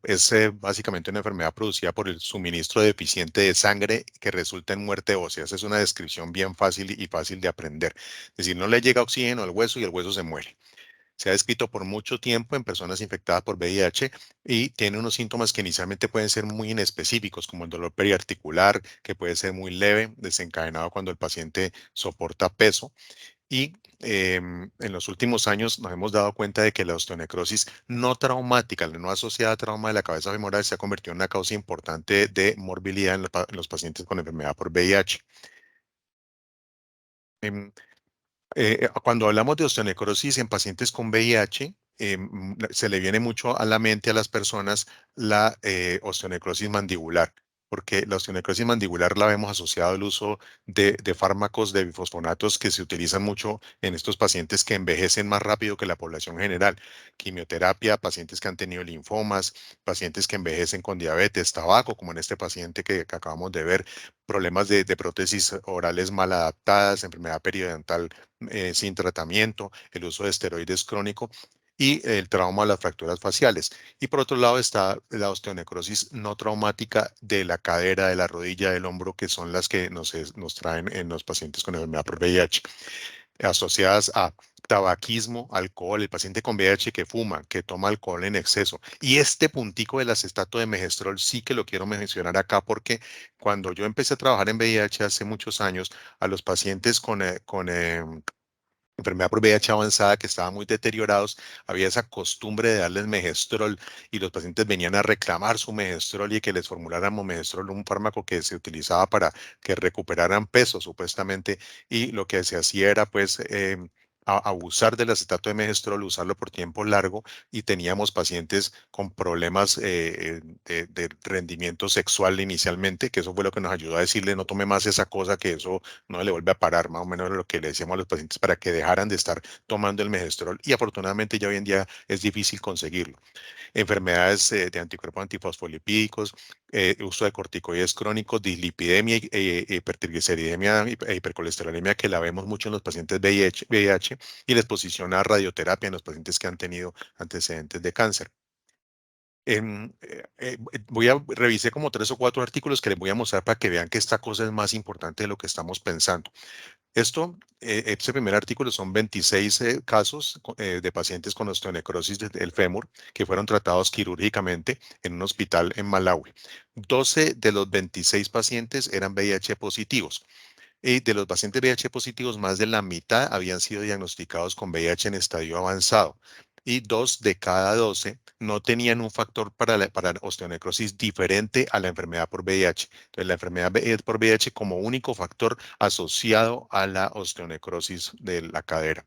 es básicamente una enfermedad producida por el suministro deficiente de sangre que resulta en muerte ósea. Esa es una descripción bien fácil y fácil de aprender. Es decir, no le llega oxígeno al hueso y el hueso se muere. Se ha descrito por mucho tiempo en personas infectadas por VIH y tiene unos síntomas que inicialmente pueden ser muy inespecíficos, como el dolor periarticular, que puede ser muy leve, desencadenado cuando el paciente soporta peso. Y en los últimos años nos hemos dado cuenta de que la osteonecrosis no traumática, la no asociada a trauma de la cabeza femoral, se ha convertido en una causa importante de morbilidad en los pacientes con enfermedad por VIH. Cuando hablamos de osteonecrosis en pacientes con VIH, se le viene mucho a la mente a las personas la osteonecrosis mandibular, porque la osteonecrosis mandibular la vemos asociada al uso de fármacos de bifosfonatos que se utilizan mucho en estos pacientes que envejecen más rápido que la población general. Quimioterapia, pacientes que han tenido linfomas, pacientes que envejecen con diabetes, tabaco, como en este paciente que acabamos de ver, problemas de prótesis orales mal adaptadas, enfermedad periodontal sin tratamiento, el uso de esteroides crónico y el trauma de las fracturas faciales. Y por otro lado está la osteonecrosis no traumática de la cadera, de la rodilla, del hombro, que son las que nos traen en los pacientes con enfermedad por VIH, asociadas a tabaquismo, alcohol, el paciente con VIH que fuma, que toma alcohol en exceso. Y este puntico del acetato de megestrol sí que lo quiero mencionar acá porque cuando yo empecé a trabajar en VIH hace muchos años, a los pacientes con enfermedad por VIH avanzada que estaban muy deteriorados, había esa costumbre de darles megestrol y los pacientes venían a reclamar su megestrol y que les formuláramos megestrol, un fármaco que se utilizaba para que recuperaran peso supuestamente, y lo que se hacía era pues abusar del acetato de megestrol, usarlo por tiempo largo, y teníamos pacientes con problemas de rendimiento sexual inicialmente, que eso fue lo que nos ayudó a decirle no tome más esa cosa, que eso no le vuelve a parar, más o menos era lo que le decíamos a los pacientes para que dejaran de estar tomando el megestrol, y afortunadamente ya hoy en día es difícil conseguirlo. Enfermedades de anticuerpos antifosfolipídicos, uso de corticoides crónicos, dislipidemia, hipertrigliceridemia e hipercolesterolemia, que la vemos mucho en los pacientes VIH, y la exposición a radioterapia en los pacientes que han tenido antecedentes de cáncer. Revisé como 3 o 4 artículos que les voy a mostrar para que vean que esta cosa es más importante de lo que estamos pensando. Este primer artículo son 26 casos de pacientes con osteonecrosis del fémur que fueron tratados quirúrgicamente en un hospital en Malawi. 12 de los 26 pacientes eran VIH positivos. Y de los pacientes VIH positivos, más de la mitad habían sido diagnosticados con VIH en estadio avanzado. Y 2 de cada 12 no tenían un factor para osteonecrosis diferente a la enfermedad por VIH. Entonces, la enfermedad por VIH como único factor asociado a la osteonecrosis de la cadera.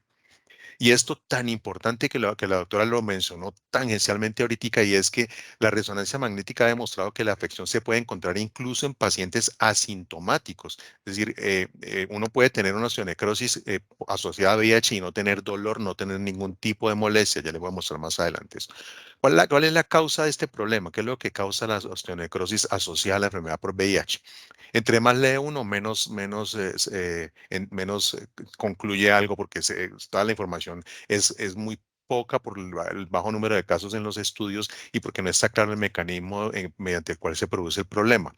Y esto tan importante que la doctora lo mencionó tangencialmente ahorita, y es que la resonancia magnética ha demostrado que la afección se puede encontrar incluso en pacientes asintomáticos. Es decir, uno puede tener una osteonecrosis asociada a VIH y no tener dolor, no tener ningún tipo de molestia. Ya les voy a mostrar más adelante eso. ¿Cuál es la causa de este problema? ¿Qué es lo que causa la osteonecrosis asociada a la enfermedad por VIH? Entre más lee uno, menos concluye algo, porque toda la información es muy poca por el bajo número de casos en los estudios y porque no está claro el mecanismo mediante el cual se produce el problema.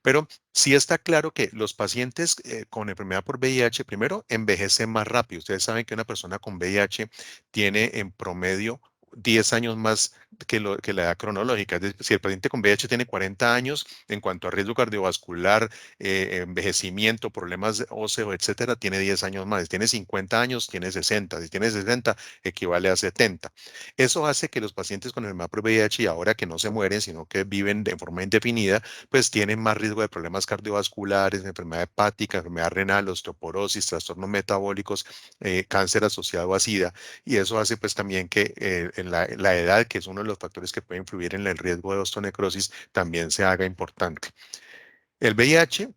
Pero sí está claro que los pacientes con enfermedad por VIH, primero, envejecen más rápido. Ustedes saben que una persona con VIH tiene en promedio 10 años más que la edad cronológica. Es decir, si el paciente con VIH tiene 40 años, en cuanto a riesgo cardiovascular, envejecimiento, problemas óseos, etcétera, tiene 10 años más. Si tiene 50 años, tiene 60. Si tiene 60, equivale a 70. Eso hace que los pacientes con enfermedad por VIH, y ahora que no se mueren, sino que viven de forma indefinida, pues tienen más riesgo de problemas cardiovasculares, enfermedad hepática, enfermedad renal, osteoporosis, trastornos metabólicos, cáncer asociado a SIDA. Y eso hace pues también que en la edad, que es uno de los factores que puede influir en el riesgo de osteonecrosis, también se haga importante. El VIH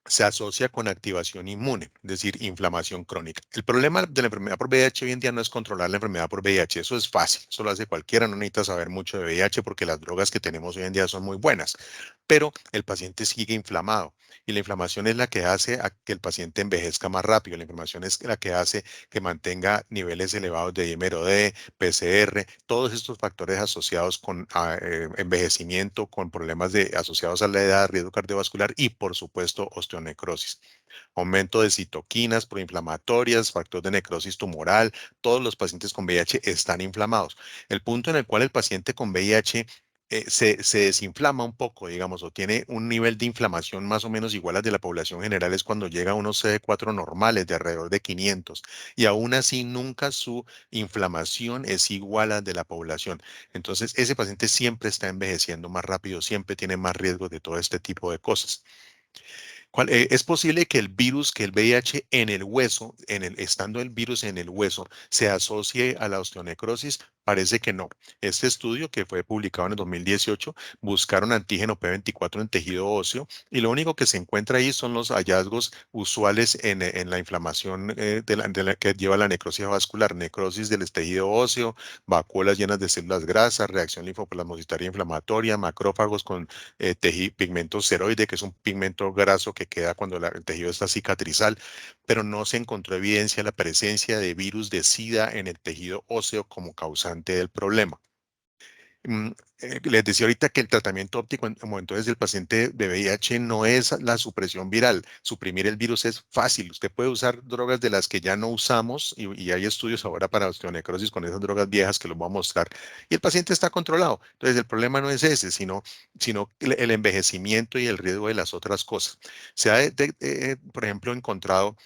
se asocia con activación inmune, es decir, inflamación crónica. El problema de la enfermedad por VIH hoy en día no es controlar la enfermedad por VIH, eso es fácil, eso lo hace cualquiera, no necesita saber mucho de VIH porque las drogas que tenemos hoy en día son muy buenas, pero el paciente sigue inflamado y la inflamación es la que hace a que el paciente envejezca más rápido, la inflamación es la que hace que mantenga niveles elevados de dímero D, PCR, todos estos factores asociados con envejecimiento, con problemas asociados a la edad, riesgo cardiovascular y por supuesto osteonecrosis. Aumento de citoquinas proinflamatorias, factor de necrosis tumoral, todos los pacientes con VIH están inflamados. El punto en el cual el paciente con VIH se desinflama un poco, digamos, o tiene un nivel de inflamación más o menos igual al de la población general es cuando llega a unos CD4 normales de alrededor de 500 y aún así nunca su inflamación es igual a la de la población. Entonces, ese paciente siempre está envejeciendo más rápido, siempre tiene más riesgo de todo este tipo de cosas. Es posible que el virus, que el VIH en el hueso, estando el virus en el hueso, se asocie a la osteonecrosis? Parece que no. Este estudio, que fue publicado en el 2018, buscaron antígeno P24 en tejido óseo y lo único que se encuentra ahí son los hallazgos usuales en la inflamación que lleva a la necrosis vascular, necrosis del tejido óseo, vacuolas llenas de células grasas, reacción linfoplasmocitaria inflamatoria, macrófagos con pigmento ceroide, que es un pigmento graso que queda cuando el tejido está cicatrizal, pero no se encontró evidencia de la presencia de virus de SIDA en el tejido óseo como causante del problema. Mm, Les decía ahorita que el tratamiento óptimo entonces del paciente de VIH no es la supresión viral. Suprimir el virus es fácil. Usted puede usar drogas de las que ya no usamos y hay estudios ahora para osteonecrosis con esas drogas viejas que los voy a mostrar. Y el paciente está controlado. Entonces el problema no es ese, sino el envejecimiento y el riesgo de las otras cosas. Se ha, por ejemplo, encontrado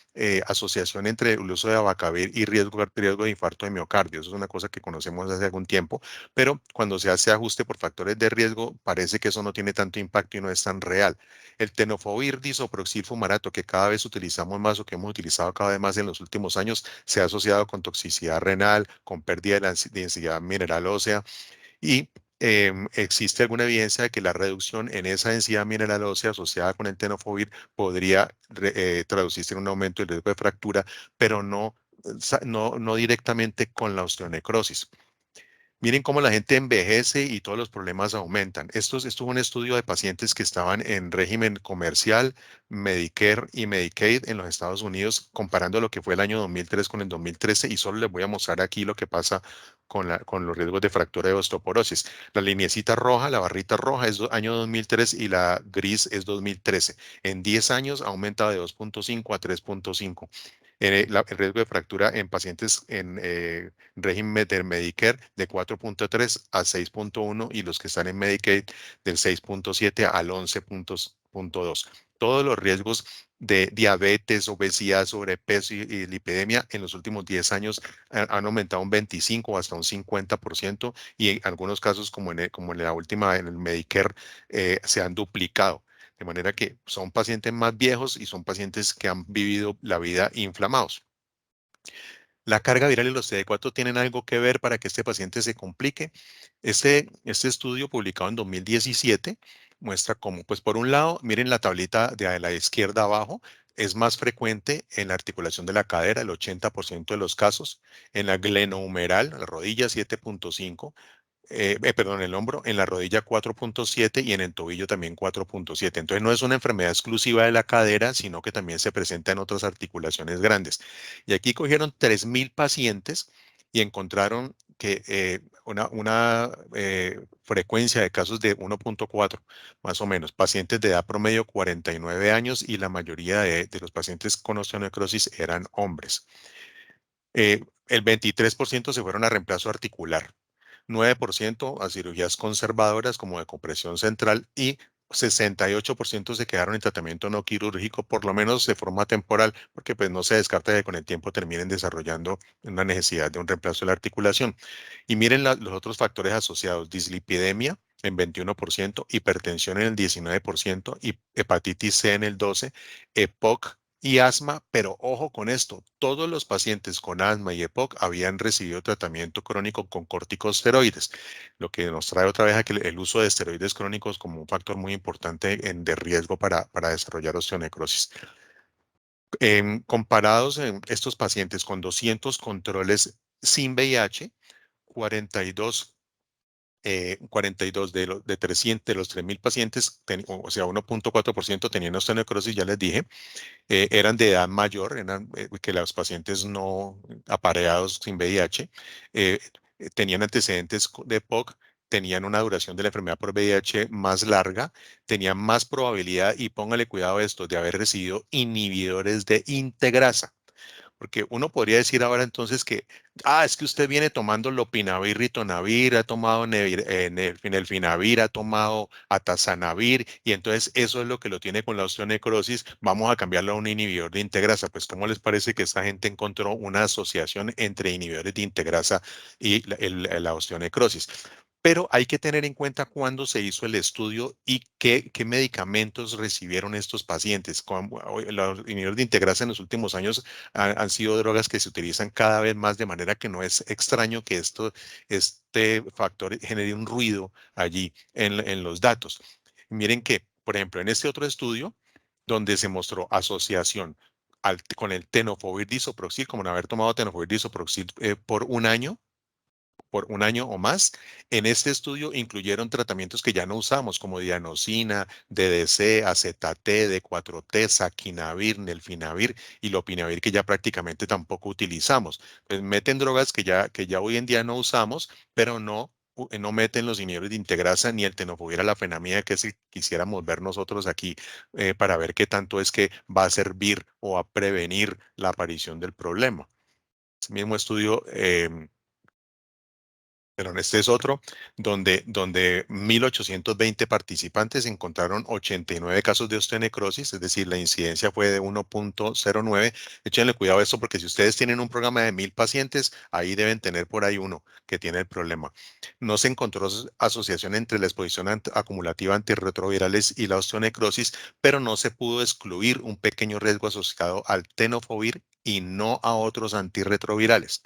asociación entre el uso de abacavir y riesgo de infarto de miocardio. Eso es una cosa que conocemos desde algún tiempo, pero cuando se hace ajuste por factores de riesgo, parece que eso no tiene tanto impacto y no es tan real. El tenofovir disoproxil fumarato, que cada vez utilizamos más o que hemos utilizado cada vez más en los últimos años, se ha asociado con toxicidad renal, con pérdida de la densidad mineral ósea y existe alguna evidencia de que la reducción en esa densidad mineral ósea asociada con el tenofovir podría traducirse en un aumento del riesgo de fractura, pero no directamente con la osteonecrosis. Miren cómo la gente envejece y todos los problemas aumentan. Esto es un estudio de pacientes que estaban en régimen comercial, Medicare y Medicaid en los Estados Unidos, comparando lo que fue el año 2003 con el 2013, y solo les voy a mostrar aquí lo que pasa con los riesgos de fractura de osteoporosis. La lineecita roja, la barrita roja es año 2003 y la gris es 2013. En 10 años aumenta de 2.5 a 3.5. El riesgo de fractura en pacientes en régimen de Medicare de 4.3 a 6.1 y los que están en Medicaid del 6.7 al 11.2. Todos los riesgos de diabetes, obesidad, sobrepeso y lipidemia en los últimos 10 años han aumentado un 25 o hasta un 50% y en algunos casos, como en la última, en el Medicare, se han duplicado. De manera que son pacientes más viejos y son pacientes que han vivido la vida inflamados. La carga viral y los CD4 tienen algo que ver para que este paciente se complique. Este estudio publicado en 2017 muestra cómo, pues por un lado, miren la tablita de la izquierda abajo, es más frecuente en la articulación de la cadera, el 80% de los casos, en la glenohumeral, la rodilla 7.5, perdón, el hombro, en la rodilla 4.7 y en el tobillo también 4.7. Entonces no es una enfermedad exclusiva de la cadera, sino que también se presenta en otras articulaciones grandes. Y aquí cogieron 3.000 pacientes y encontraron que una frecuencia de casos de 1.4, más o menos, pacientes de edad promedio 49 años y la mayoría de los pacientes con osteonecrosis eran hombres. El 23% se fueron a reemplazo articular, 9% a cirugías conservadoras como de compresión central y 68% se quedaron en tratamiento no quirúrgico, por lo menos de forma temporal, porque pues no se descarta que con el tiempo terminen desarrollando una necesidad de un reemplazo de la articulación. Y miren los otros factores asociados: dislipidemia en 21%, hipertensión en el 19% y hepatitis C en el 12%, EPOC y asma, pero ojo con esto, todos los pacientes con asma y EPOC habían recibido tratamiento crónico con corticosteroides, lo que nos trae otra vez a que el uso de esteroides crónicos como un factor muy importante de riesgo para desarrollar osteonecrosis. Comparados en estos pacientes con 200 controles sin VIH, 42 42 de 300, de los 3.000 pacientes, o sea, 1.4% tenían osteonecrosis, ya les dije, eran de edad mayor, eran que los pacientes no apareados sin VIH, tenían antecedentes de POC, tenían una duración de la enfermedad por VIH más larga, tenían más probabilidad, y póngale cuidado a esto, de haber recibido inhibidores de integrasa. Porque uno podría decir ahora entonces que, es que usted viene tomando lopinavir, ritonavir, ha tomado nelfinavir, ha tomado atazanavir, y entonces eso es lo que lo tiene con la osteonecrosis, vamos a cambiarlo a un inhibidor de integrasa. Pues, ¿cómo les parece que esta gente encontró una asociación entre inhibidores de integrasa y la osteonecrosis? Pero hay que tener en cuenta cuándo se hizo el estudio y qué medicamentos recibieron estos pacientes. Los inhibidores de integrasa en los últimos años han sido drogas que se utilizan cada vez más, de manera que no es extraño que este factor genere un ruido allí en los datos. Miren que, por ejemplo, en este otro estudio, donde se mostró asociación con el tenofovir disoproxil, como en haber tomado tenofovir disoproxil por un año o más. En este estudio incluyeron tratamientos que ya no usamos, como dianosina, DDC, acetate, D4T, saquinavir, nelfinavir y lopinavir, que ya prácticamente tampoco utilizamos. Pues meten drogas que ya hoy en día no usamos, pero no meten los inhibidores de integrasa ni el tenofovir alafenamida, que si quisiéramos ver nosotros aquí, para ver qué tanto es que va a servir o a prevenir la aparición del problema. Ese mismo estudio, pero este es otro, donde 1.820 participantes encontraron 89 casos de osteonecrosis, es decir, la incidencia fue de 1.09. Échenle cuidado a esto, porque si ustedes tienen un programa de 1.000 pacientes, ahí deben tener por ahí uno que tiene el problema. No se encontró asociación entre la exposición acumulativa a antirretrovirales y la osteonecrosis, pero no se pudo excluir un pequeño riesgo asociado al tenofovir y no a otros antirretrovirales.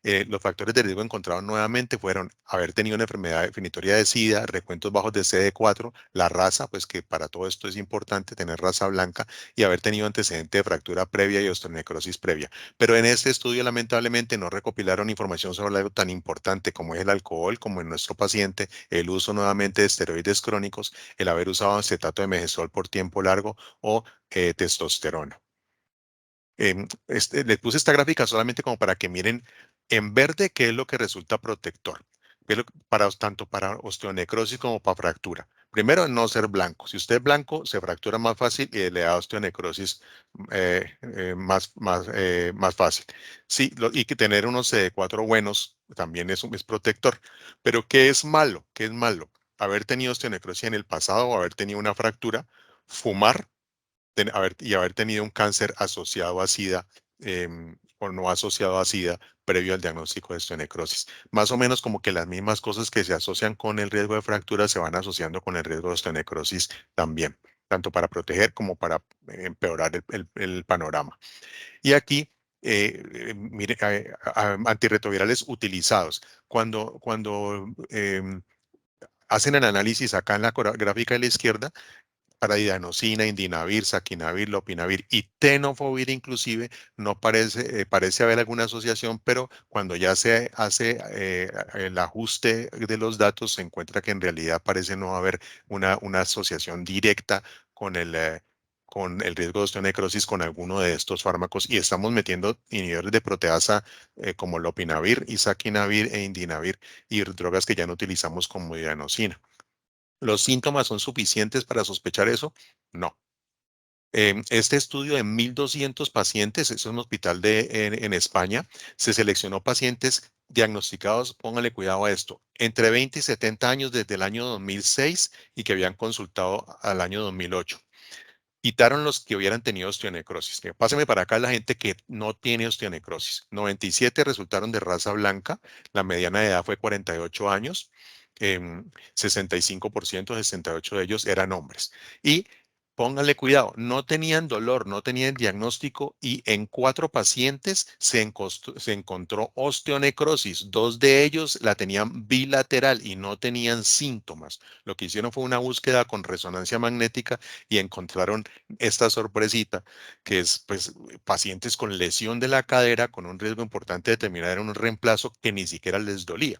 Los factores de riesgo encontrados nuevamente fueron haber tenido una enfermedad definitoria de SIDA, recuentos bajos de CD4, la raza, pues que para todo esto es importante tener raza blanca, y haber tenido antecedente de fractura previa y osteonecrosis previa. Pero en este estudio, lamentablemente, no recopilaron información sobre algo tan importante como es el alcohol, como en nuestro paciente, el uso nuevamente de esteroides crónicos, el haber usado acetato de mejestol por tiempo largo o testosterona. Les puse esta gráfica solamente como para que miren en verde qué es lo que resulta protector, tanto para osteonecrosis como para fractura. Primero, no ser blanco. Si usted es blanco, se fractura más fácil y le da osteonecrosis más fácil. Sí, y que tener unos CD4 buenos también es protector. Pero ¿qué es malo? ¿Qué es malo? Haber tenido osteonecrosis en el pasado o haber tenido una fractura, fumar, y haber tenido un cáncer asociado a SIDA, o no asociado a SIDA previo al diagnóstico de osteonecrosis. Más o menos como que las mismas cosas que se asocian con el riesgo de fractura se van asociando con el riesgo de osteonecrosis también, tanto para proteger como para empeorar el panorama. Y aquí, mire, antirretrovirales utilizados. Cuando hacen el análisis acá en la gráfica de la izquierda, para dianosina, indinavir, saquinavir, lopinavir y tenofovir inclusive, no parece haber alguna asociación, pero cuando ya se hace el ajuste de los datos, se encuentra que en realidad parece no haber una asociación directa con con el riesgo de osteonecrosis con alguno de estos fármacos y estamos metiendo inhibidores de proteasa como lopinavir, isaquinavir e indinavir y drogas que ya no utilizamos como dianosina. ¿Los síntomas son suficientes para sospechar eso? No. Este estudio de 1.200 pacientes, es un hospital en España, se seleccionó pacientes diagnosticados, póngale cuidado a esto, entre 20 y 70 años desde el año 2006 y que habían consultado al año 2008. Quitaron los que hubieran tenido osteonecrosis. Páseme para acá la gente que no tiene osteonecrosis. 97 resultaron de raza blanca, la mediana de edad fue 48 años, 65%, 68 de ellos eran hombres. Y pónganle cuidado, no tenían dolor, no tenían diagnóstico y en 4 pacientes se encontró osteonecrosis. 2 de ellos la tenían bilateral y no tenían síntomas. Lo que hicieron fue una búsqueda con resonancia magnética y encontraron esta sorpresita, que es pues pacientes con lesión de la cadera con un riesgo importante de terminar en un reemplazo que ni siquiera les dolía.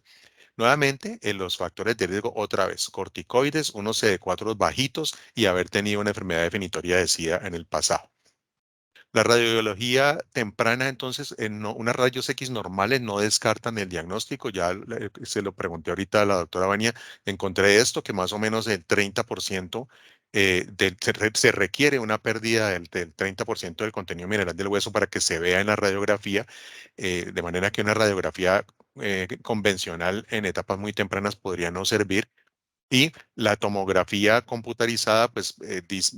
Nuevamente, en los factores de riesgo, otra vez, corticoides, unos CD4 bajitos y haber tenido una enfermedad definitoria de SIDA en el pasado. La radiología temprana, entonces, unas rayos X normales no descartan el diagnóstico. Ya se lo pregunté ahorita a la doctora Vania, encontré esto, que más o menos el 30% se requiere una pérdida del 30% del contenido mineral del hueso para que se vea en la radiografía, de manera que una radiografía convencional en etapas muy tempranas podría no servir. Y la tomografía computarizada, pues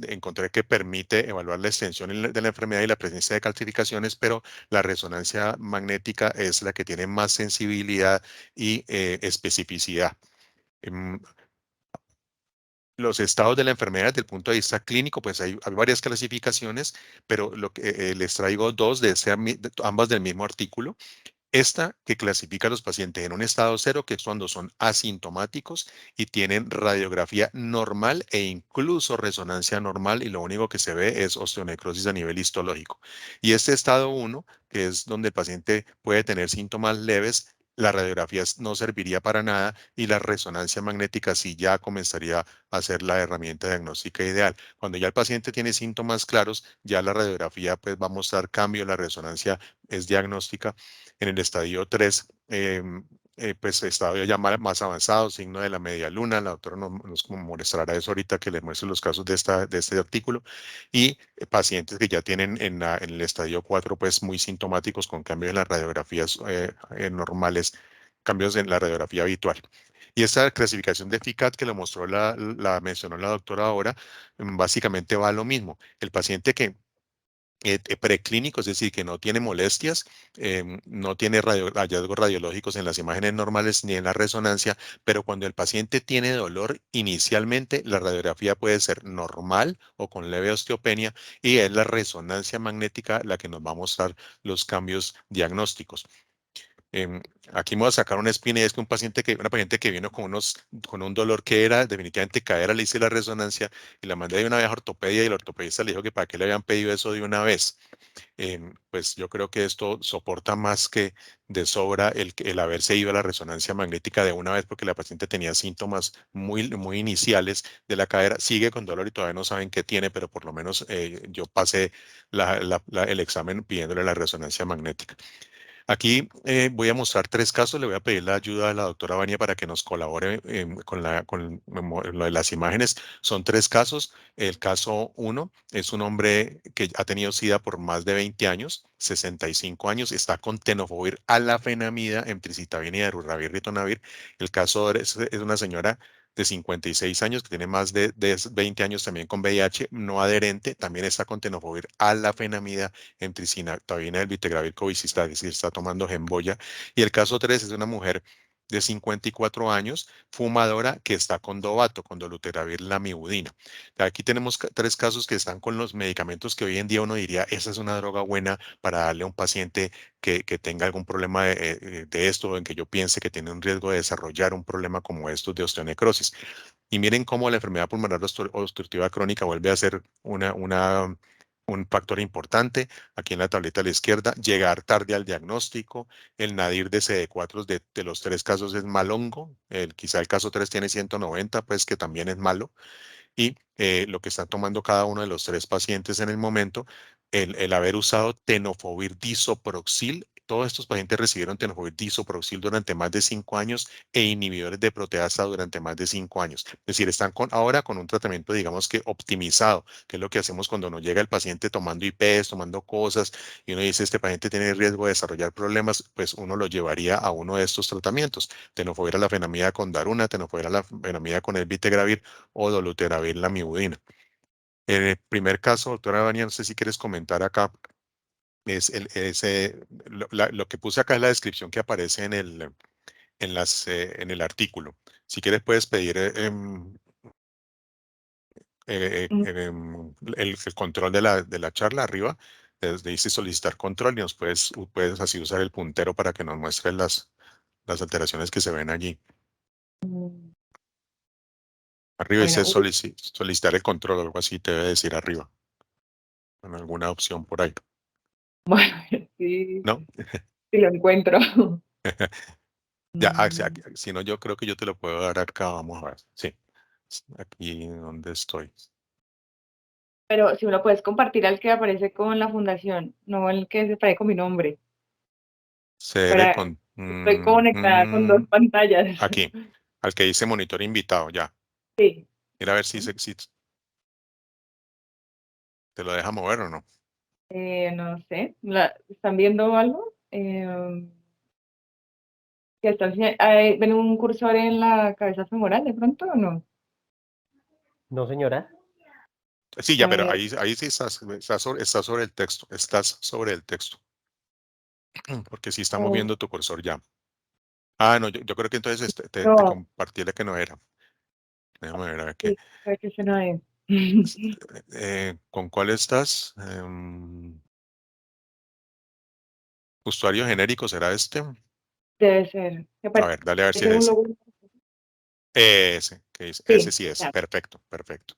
encontré que permite evaluar la extensión de la enfermedad y la presencia de calcificaciones, pero la resonancia magnética es la que tiene más sensibilidad y especificidad. Em, los estados de la enfermedad desde el punto de vista clínico, pues hay varias clasificaciones, pero les traigo dos ambas del mismo artículo. Esta que clasifica a los pacientes en un estado cero, que es cuando son asintomáticos y tienen radiografía normal e incluso resonancia normal y lo único que se ve es osteonecrosis a nivel histológico. Y este estado 1, que es donde el paciente puede tener síntomas leves, la radiografía no serviría para nada y la resonancia magnética sí ya comenzaría a ser la herramienta diagnóstica ideal. Cuando ya el paciente tiene síntomas claros, ya la radiografía pues va a mostrar cambio, la resonancia es diagnóstica en el estadio 3, pues estadio ya más avanzado, signo de la media luna. La doctora nos mostrará eso ahorita que le muestre los casos de este artículo. Y pacientes que ya tienen en el estadio 4, pues muy sintomáticos con cambios en las radiografías normales, cambios en la radiografía habitual. Y esta clasificación de FICAT que lo mostró, la mencionó la doctora ahora, básicamente va a lo mismo. El paciente que preclínico, es decir, que no tiene molestias, no tiene hallazgos radiológicos en las imágenes normales ni en la resonancia, pero cuando el paciente tiene dolor, inicialmente la radiografía puede ser normal o con leve osteopenia y es la resonancia magnética la que nos va a mostrar los cambios diagnósticos. Aquí me voy a sacar una espina y es que una paciente que vino con un dolor que era definitivamente cadera, le hice la resonancia y la mandé de una vez a ortopedia y el ortopedista le dijo que para qué le habían pedido eso de una vez. Pues yo creo que esto soporta más que de sobra el haberse ido a la resonancia magnética de una vez porque la paciente tenía síntomas muy, muy iniciales de la cadera, sigue con dolor y todavía no saben qué tiene, pero por lo menos yo pasé el examen pidiéndole la resonancia magnética. Aquí voy a mostrar 3 casos. Le voy a pedir la ayuda de la doctora Vania para que nos colabore con lo de las imágenes. Son 3 casos. El caso 1 es un hombre que ha tenido SIDA por más de 20 años, 65 años, está con tenofovir, alafenamida, emtricitabina y darunavir, ritonavir. El caso es una señora de 56 años que tiene más de 20 años también con VIH no adherente, también está con tenofovir, alafenamida, emtricitabina, el vitegravir, cobicistat, es decir, está tomando gemboya. Y el caso 3 es una mujer de 54 años, fumadora, que está con Dovato, con dolutegravir, lamivudina. Aquí tenemos 3 casos que están con los medicamentos que hoy en día uno diría, esa es una droga buena para darle a un paciente que tenga algún problema de esto, en que yo piense que tiene un riesgo de desarrollar un problema como estos de osteonecrosis. Y miren cómo la enfermedad pulmonar obstructiva crónica vuelve a ser un factor importante. Aquí en la tableta a la izquierda, llegar tarde al diagnóstico. El nadir de CD4 de los 3 casos es malongo. Quizá el caso 3 tiene 190, pues que también es malo. y lo que están tomando cada uno de los 3 pacientes en el momento, el haber usado tenofovir disoproxil. Todos estos pacientes recibieron tenofovir disoproxil durante más de 5 años e inhibidores de proteasa durante más de 5 años. Es decir, están ahora con un tratamiento, digamos que optimizado, que es lo que hacemos cuando nos llega el paciente tomando IPs, tomando cosas, y uno dice, este paciente tiene riesgo de desarrollar problemas, pues uno lo llevaría a uno de estos tratamientos. Tenofovir a la fenamida con daruna, tenofovir a la fenamida con el vitegravir o dolutegravir la mibudina. En el primer caso, doctora Vania, no sé si quieres comentar acá, es lo que puse acá es la descripción que aparece en el artículo. Si quieres puedes pedir el control de la charla arriba. Dice solicitar control y puedes así usar el puntero para que nos muestre las alteraciones que se ven allí. Mm, Arriba Bueno, dice solicitar el control, algo así te debe decir arriba, con alguna opción por ahí. bueno, sí, ¿No? sí lo encuentro. Ya, Mm, si no, yo creo que yo te lo puedo dar acá, vamos a ver. Sí, aquí donde estoy. Pero si me lo puedes compartir al que aparece con la fundación, no el que se trae con mi nombre. Se debe Para, con... estoy conectada con dos pantallas. aquí, al que dice monitor invitado, ya. Sí. Mira a ver si te lo deja mover o no. No sé, ¿están viendo algo? ¿Ven un cursor en la cabeza femoral de pronto o no? No, señora. Sí, A ya, pero ver, ahí sí estás sobre el texto. Estás sobre el texto. Porque sí está oh, moviendo tu cursor ya. Ah, no, yo creo que entonces te no, compartí la que no era. Déjame ver, a ver qué. sí, creo que ese no es. ¿Con cuál estás? ¿Usuario genérico será este? Debe ser. A ver, dale a ver si es Ese es un ese. logo. Ese, que dice, ese Sí, sí es. ya. Perfecto, perfecto.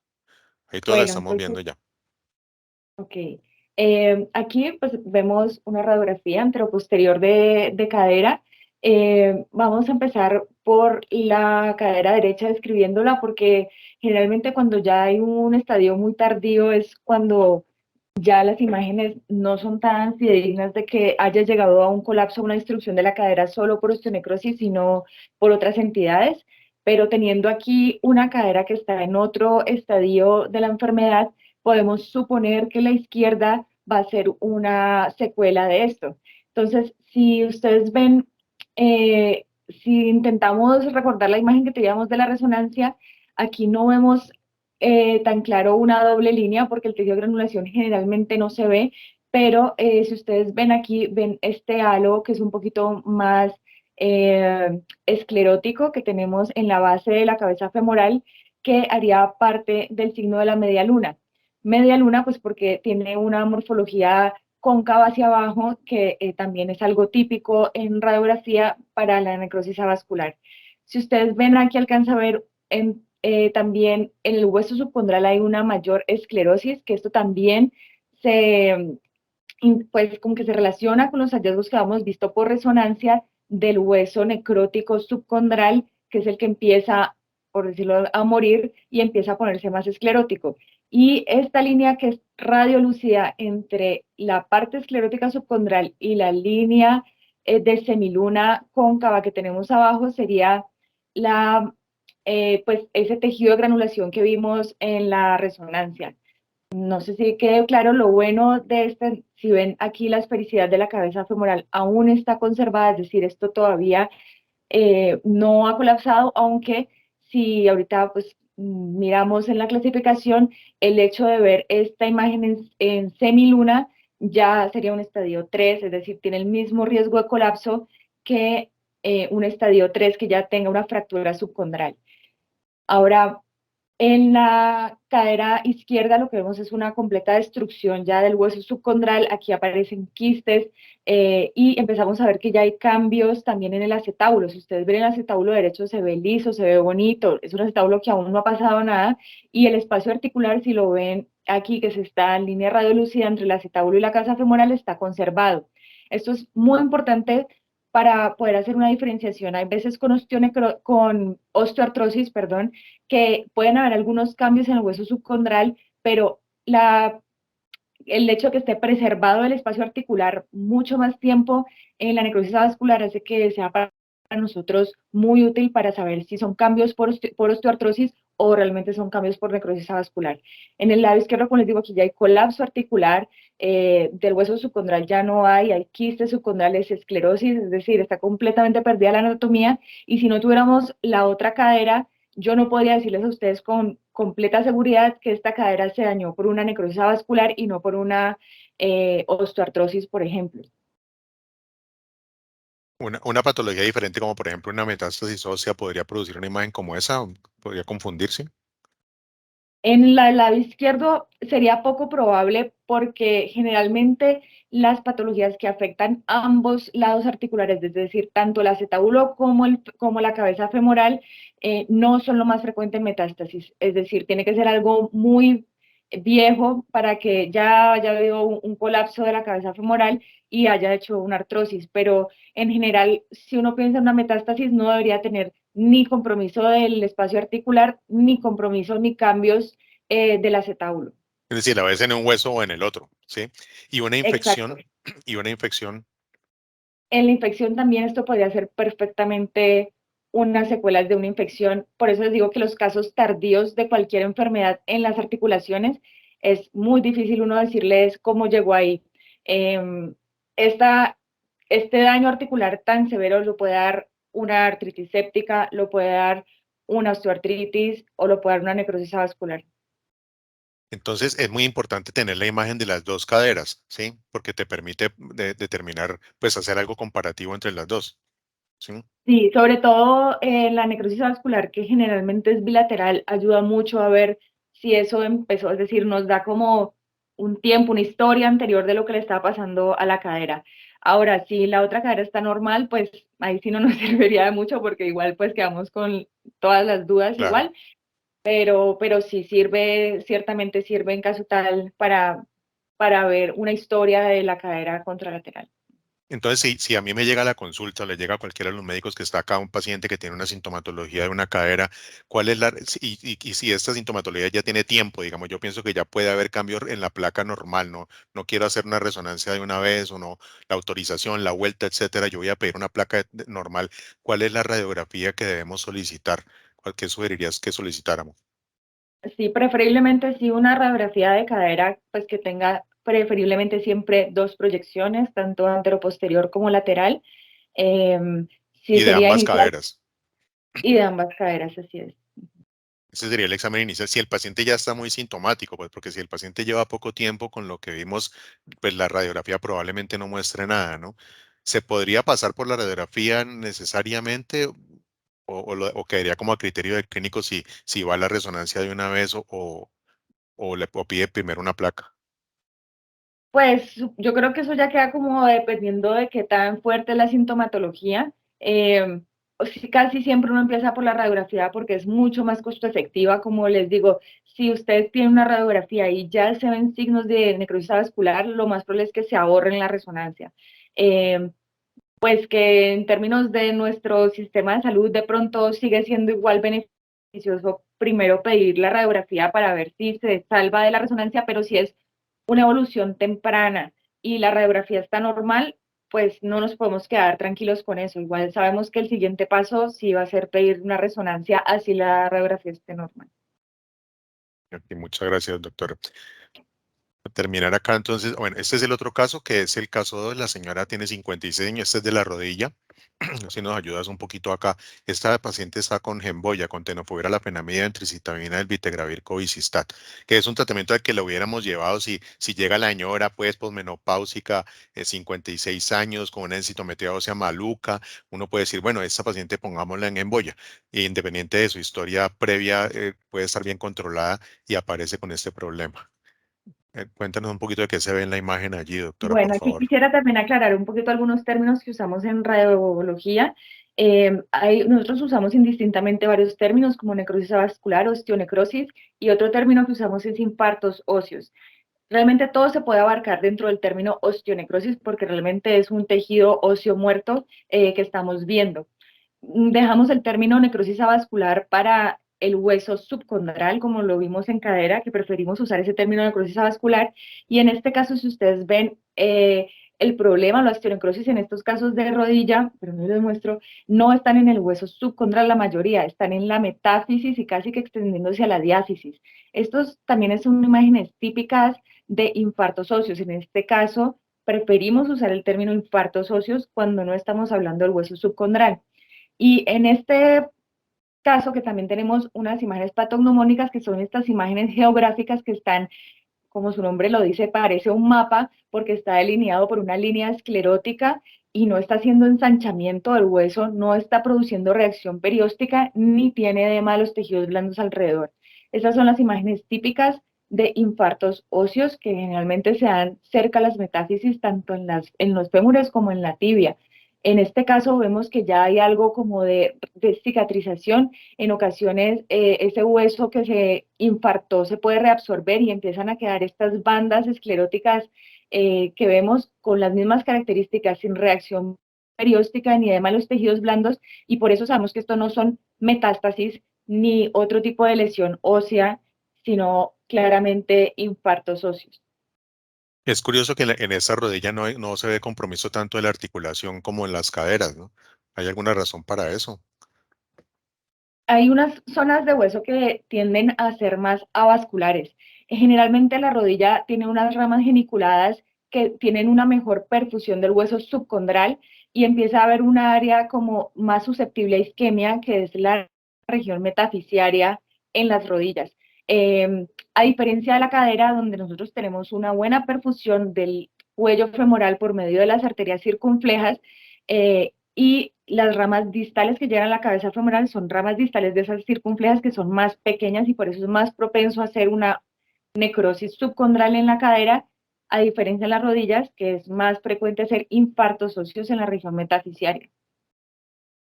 Ahí todos la Bueno, estamos entonces, viendo ya. ok. Aquí pues vemos una radiografía anteroposterior de cadera. Vamos a empezar por la cadera derecha describiéndola porque generalmente cuando ya hay un estadio muy tardío es cuando ya las imágenes no son tan fidedignas de que haya llegado a un colapso, una destrucción de la cadera solo por osteonecrosis, sino por otras entidades. Pero teniendo aquí una cadera que está en otro estadio de la enfermedad, podemos suponer que la izquierda va a ser una secuela de esto. Entonces, si ustedes ven, si intentamos recordar la imagen que teníamos de la resonancia, aquí no vemos tan claro una doble línea porque el tejido de granulación generalmente no se ve, pero si ustedes ven aquí, ven este halo que es un poquito más esclerótico que tenemos en la base de la cabeza femoral que haría parte del signo de la media luna. Media luna, pues porque tiene una morfología cóncava hacia abajo, que también es algo típico en radiografía para la necrosis avascular. Si ustedes ven aquí, alcanza a ver también en el hueso subcondral hay una mayor esclerosis, que esto también se, pues como que se relaciona con los hallazgos que hemos visto por resonancia del hueso necrótico subcondral, que es el que empieza, por decirlo, a morir y empieza a ponerse más esclerótico. Y esta línea que es radiolúcida entre la parte esclerótica subcondral y la línea de semiluna cóncava que tenemos abajo sería pues ese tejido de granulación que vimos en la resonancia. No sé si quedó claro, lo bueno de este, si ven aquí la esfericidad de la cabeza femoral aún está conservada, es decir, esto todavía no ha colapsado, aunque si ahorita pues miramos en la clasificación, el hecho de ver esta imagen en semiluna ya sería un estadio 3, es decir, tiene el mismo riesgo de colapso que un estadio 3 que ya tenga una fractura subcondral. Ahora, en la cadera izquierda lo que vemos es una completa destrucción ya del hueso subcondral, aquí aparecen quistes y empezamos a ver que ya hay cambios también en el acetábulo. Si ustedes ven el acetábulo derecho se ve liso, se ve bonito, es un acetábulo que aún no ha pasado nada y el espacio articular, si lo ven aquí que se está en línea radiolúcida entre el acetábulo y la cabeza femoral está conservado. Esto es muy importante para poder hacer una diferenciación. Hay veces con osteoartrosis, perdón, que pueden haber algunos cambios en el hueso subcondral, pero el hecho de que esté preservado el espacio articular mucho más tiempo en la necrosis vascular hace que sea para nosotros muy útil para saber si son cambios por osteoartrosis o realmente son cambios por necrosis vascular. En el lado izquierdo, como les digo, aquí ya hay colapso articular, del hueso subcondral ya no hay quistes subcondrales, esclerosis, es decir, está completamente perdida la anatomía, y si no tuviéramos la otra cadera, yo no podría decirles a ustedes con completa seguridad que esta cadera se dañó por una necrosis vascular y no por una osteoartrosis, por ejemplo. Una patología diferente, como por ejemplo una metástasis ósea, podría producir una imagen como esa, podría confundirse. En el lado izquierdo sería poco probable porque generalmente las patologías que afectan ambos lados articulares, es decir, tanto el acetábulo como la cabeza femoral, no son lo más frecuente en metástasis. Es decir, tiene que ser algo muy viejo para que ya haya habido un colapso de la cabeza femoral y haya hecho una artrosis. Pero en general, si uno piensa en una metástasis, no debería tener ni compromiso del espacio articular, ni compromiso ni cambios del acetábulo. Es decir, a veces en un hueso o en el otro, ¿sí? Y una Exacto. infección, y una infección. En la infección también esto podría ser perfectamente unas secuelas de una infección. Por eso les digo que los casos tardíos de cualquier enfermedad en las articulaciones es muy difícil uno decirles cómo llegó ahí. Eh, esta, este daño articular tan severo lo puede dar una artritis séptica, lo puede dar una osteoartritis o lo puede dar una necrosis vascular. Entonces es muy importante tener la imagen de las dos caderas, ¿sí? Porque te permite determinar, pues hacer algo comparativo entre las dos, ¿sí? Sí, sobre todo la necrosis vascular, que generalmente es bilateral, ayuda mucho a ver si eso empezó, es decir, nos da como un tiempo, una historia anterior de lo que le estaba pasando a la cadera. Ahora, si la otra cadera está normal, pues ahí sí no nos serviría de mucho porque igual pues quedamos con todas las dudas Claro. igual, pero sí sirve, ciertamente sirve en caso tal para ver una historia de la cadera contralateral. Entonces, si a mí me llega la consulta, o le llega a cualquiera de los médicos que está acá un paciente que tiene una sintomatología de una cadera, ¿cuál es y si esta sintomatología ya tiene tiempo, digamos, yo pienso que ya puede haber cambios en la placa normal, no quiero hacer una resonancia de una vez o no, la autorización, la vuelta, etcétera, yo voy a pedir una placa normal. ¿Cuál es la radiografía que debemos solicitar? ¿Qué sugerirías que solicitáramos? Sí, preferiblemente sí una radiografía de cadera, pues que tenga preferiblemente siempre dos proyecciones, tanto anteroposterior como lateral. Sí, Y de sería ambas inicial caderas. y de ambas caderas, así es. Ese sería el examen inicial. Si el paciente ya está muy sintomático, pues porque si el paciente lleva poco tiempo con lo que vimos, pues la radiografía probablemente no muestre nada, ¿no? ¿Se podría pasar por la radiografía necesariamente o quedaría como a criterio del clínico si va a la resonancia de una vez o pide primero una placa? Pues yo creo que eso ya queda como dependiendo de qué tan fuerte es la sintomatología. Sí, casi siempre uno empieza por la radiografía porque es mucho más costo efectiva. Como les digo, si ustedes tienen una radiografía y ya se ven signos de necrosis vascular, lo más probable es que se ahorren la resonancia. Eh, pues que en términos de nuestro sistema de salud de pronto sigue siendo igual beneficioso primero pedir la radiografía para ver si se salva de la resonancia, pero si es una evolución temprana y la radiografía está normal, pues no nos podemos quedar tranquilos con eso. Igual sabemos que el siguiente paso sí va a ser pedir una resonancia así la radiografía esté normal. Y muchas gracias, doctor. Terminar acá, entonces, bueno, este es el otro caso, que es el caso de la señora tiene 56 años, este es de la rodilla. Si nos ayudas un poquito acá. Esta paciente está con Gemboya, con tenofovir, alafenamida, entricitabina, del vitegravir, covicistat, que es un tratamiento al que lo hubiéramos llevado si llega la señora, pues, posmenopáusica, 56 años, con una densitometría ósea maluca. Uno puede decir, bueno, esta paciente pongámosla en Gemboya, e independiente de su historia previa, puede estar bien controlada y aparece con este problema. Cuéntanos un poquito de qué se ve en la imagen allí, doctora, por Bueno, aquí favor. quisiera también aclarar un poquito algunos términos que usamos en radiología. Nosotros usamos indistintamente varios términos como necrosis vascular, osteonecrosis, y otro término que usamos es infartos óseos. Realmente todo se puede abarcar dentro del término osteonecrosis porque realmente es un tejido óseo muerto que estamos viendo. Dejamos el término necrosis avascular para el hueso subcondral, como lo vimos en cadera, que preferimos usar ese término necrosis avascular. Y en este caso, si ustedes ven el problema, la osteonecrosis en estos casos de rodilla, pero no les muestro, no están en el hueso subcondral la mayoría, están en la metáfisis y casi que extendiéndose a la diáfisis. Estos también son imágenes típicas de infartos óseos. En este caso, preferimos usar el término infartos óseos cuando no estamos hablando del hueso subcondral. Y en este caso que también tenemos unas imágenes patognomónicas, que son estas imágenes geográficas que están, como su nombre lo dice, parece un mapa porque está delineado por una línea esclerótica y no está haciendo ensanchamiento del hueso, no está produciendo reacción perióstica ni tiene edema de los tejidos blandos alrededor. Estas son las imágenes típicas de infartos óseos que generalmente se dan cerca a las metáfisis, tanto en los fémures como en la tibia. En este caso vemos que ya hay algo como de cicatrización. En ocasiones ese hueso que se infartó se puede reabsorber y empiezan a quedar estas bandas escleróticas que vemos con las mismas características, sin reacción perióstica ni edema en los tejidos blandos, y por eso sabemos que esto no son metástasis ni otro tipo de lesión ósea, sino claramente infartos óseos. Es curioso que en esa rodilla no se ve compromiso tanto de la articulación como en las caderas, ¿no? ¿Hay alguna razón para eso? Hay unas zonas de hueso que tienden a ser más avasculares. Generalmente la rodilla tiene unas ramas geniculadas que tienen una mejor perfusión del hueso subcondral y empieza a haber una área como más susceptible a isquemia, que es la región metafisiaria en las rodillas. A diferencia de la cadera, donde nosotros tenemos una buena perfusión del cuello femoral por medio de las arterias circunflejas, y las ramas distales que llegan a la cabeza femoral son ramas distales de esas circunflejas que son más pequeñas y por eso es más propenso a hacer una necrosis subcondral en la cadera, a diferencia de las rodillas, que es más frecuente hacer infartos óseos en la región metafisiaria.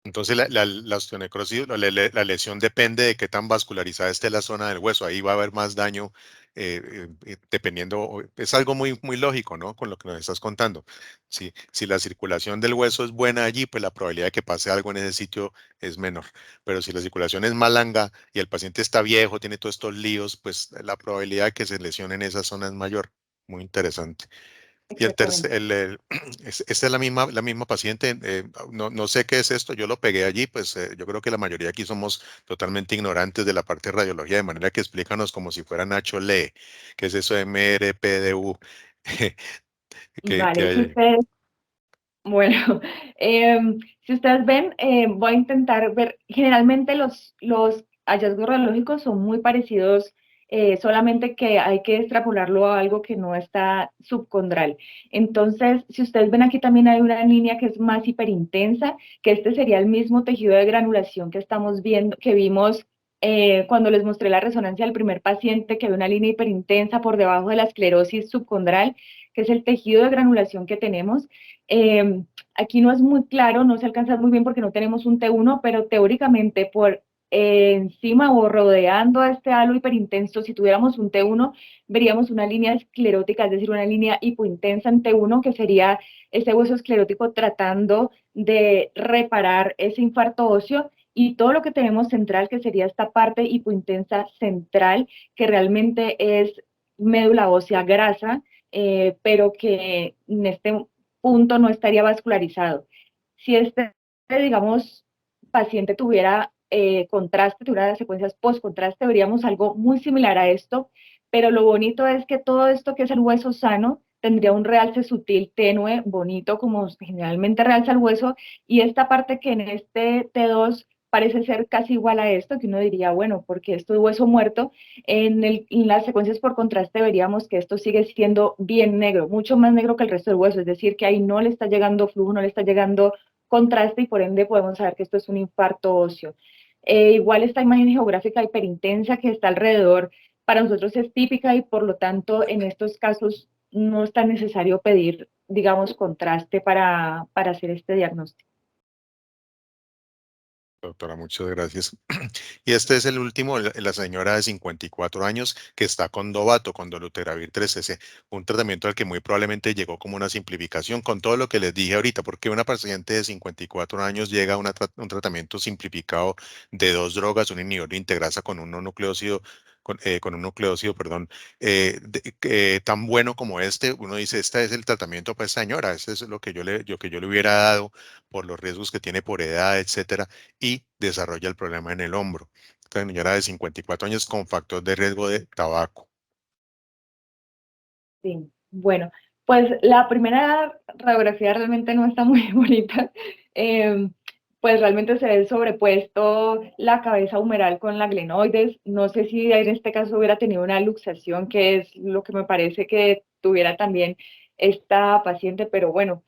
Entonces la osteonecrosis, la lesión depende de qué tan vascularizada esté la zona del hueso. Ahí va a haber más daño dependiendo, es algo muy lógico, ¿no? Con lo que nos estás contando. Si la circulación del hueso es buena allí, pues la probabilidad de que pase algo en ese sitio es menor. Pero si la circulación es malanga y el paciente está viejo, tiene todos estos líos, pues la probabilidad de que se lesione en esa zona es mayor. Muy interesante. Y el tercer, Exactamente. esta es la misma paciente. No sé qué es esto, yo lo pegué allí, pues yo creo que la mayoría aquí somos totalmente ignorantes de la parte de radiología, de manera que explícanos como si fuera Nacho Lee, qué es eso de MRPDU, que Vale, hay si ahí. ustedes, bueno, si ustedes ven, voy a intentar ver, generalmente los hallazgos radiológicos son muy parecidos, solamente que hay que extrapolarlo a algo que no está subcondral. Entonces, si ustedes ven aquí también hay una línea que es más hiperintensa, que este sería el mismo tejido de granulación que estamos viendo, que vimos cuando les mostré la resonancia del primer paciente, que ve una línea hiperintensa por debajo de la esclerosis subcondral, que es el tejido de granulación que tenemos. Aquí no es muy claro, no se alcanza muy bien porque no tenemos un T1, pero teóricamente por encima o rodeando a este halo hiperintenso, si tuviéramos un T1, veríamos una línea esclerótica, es decir, una línea hipointensa en T1, que sería ese hueso esclerótico tratando de reparar ese infarto óseo, y todo lo que tenemos central, que sería esta parte hipointensa central, que realmente es médula ósea grasa, pero que en este punto no estaría vascularizado. Si este, digamos, paciente tuviera contraste, tuviera secuencias post-contraste, veríamos algo muy similar a esto, pero lo bonito es que todo esto que es el hueso sano tendría un realce sutil, tenue, bonito, como generalmente realza el hueso, y esta parte que en este T2 parece ser casi igual a esto, que uno diría, bueno, porque esto es hueso muerto, en las secuencias por contraste veríamos que esto sigue siendo bien negro, mucho más negro que el resto del hueso, es decir, que ahí no le está llegando flujo, no le está llegando contraste y por ende podemos saber que esto es un infarto óseo. Igual esta imagen geográfica hiperintensa que está alrededor para nosotros es típica y por lo tanto en estos casos no es tan necesario pedir, digamos, contraste para hacer este diagnóstico. Doctora, muchas gracias. Y este es el último, la señora de 54 años que está con Dovato, con dolutegravir 3 un tratamiento al que muy probablemente llegó como una simplificación con todo lo que les dije ahorita, porque una paciente de 54 años llega a un tratamiento simplificado de dos drogas, un inhibidor de integrasa con un nucleócido, con un nucleócido, perdón, tan bueno como este, uno dice, este es el tratamiento para esta señora, este es lo que yo le hubiera dado por los riesgos que tiene por edad, etcétera, y desarrolla el problema en el hombro. Esta señora de 54 años con factor de riesgo de tabaco. Sí, bueno, pues la primera radiografía realmente no está muy bonita. Eh, pues realmente se ve sobrepuesto la cabeza humeral con la glenoides. No sé si en este caso hubiera tenido una luxación, que es lo que me parece que tuviera también esta paciente, pero bueno,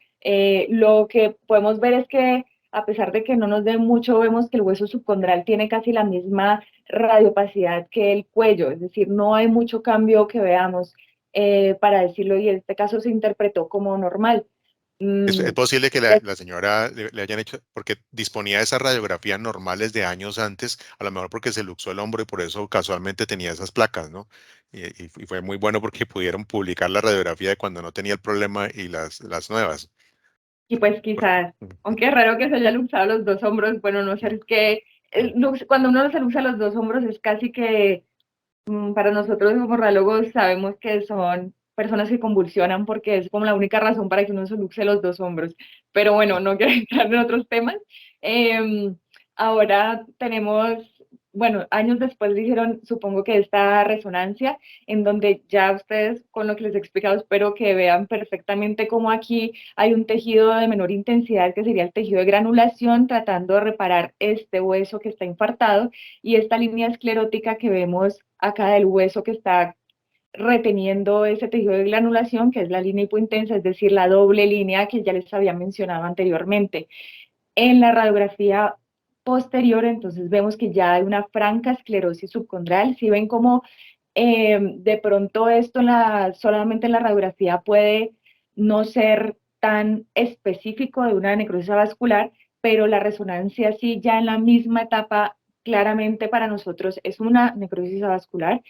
lo que podemos ver es que a pesar de que no nos dé mucho, vemos que el hueso subcondral tiene casi la misma radiopacidad que el cuello, es decir, no hay mucho cambio que veamos para decirlo, y en este caso se interpretó como normal. Es Mm, posible que pues, la señora le hayan hecho, porque disponía de esas radiografías normales de años antes, a lo mejor porque se luxó el hombro y por eso casualmente tenía esas placas, ¿no? Y fue muy bueno porque pudieron publicar la radiografía de cuando no tenía el problema y las nuevas. y pues Por- quizás, aunque es raro que se haya luxado los dos hombros, bueno, no sé, es que cuando uno se luxa los dos hombros es casi que para nosotros como radiólogos sabemos que son personas que convulsionan porque es como la única razón para que uno se luxe los dos hombros. Pero bueno, no quiero entrar en otros temas. Eh, Ahora tenemos, bueno, años después le hicieron, supongo que esta resonancia, en donde ya ustedes, con lo que les he explicado, espero que vean perfectamente cómo aquí hay un tejido de menor intensidad, que sería el tejido de granulación, tratando de reparar este hueso que está infartado, y esta línea esclerótica que vemos acá del hueso que está reteniendo ese tejido de granulación, que es la línea hipointensa, es decir, la doble línea que ya les había mencionado anteriormente. En la radiografía posterior, entonces vemos que ya hay una franca esclerosis subcondral. Si ven cómo de pronto esto solamente en la radiografía puede no ser tan específico de una necrosis vascular, pero la resonancia sí ya en la misma etapa claramente para nosotros es una necrosis vascular,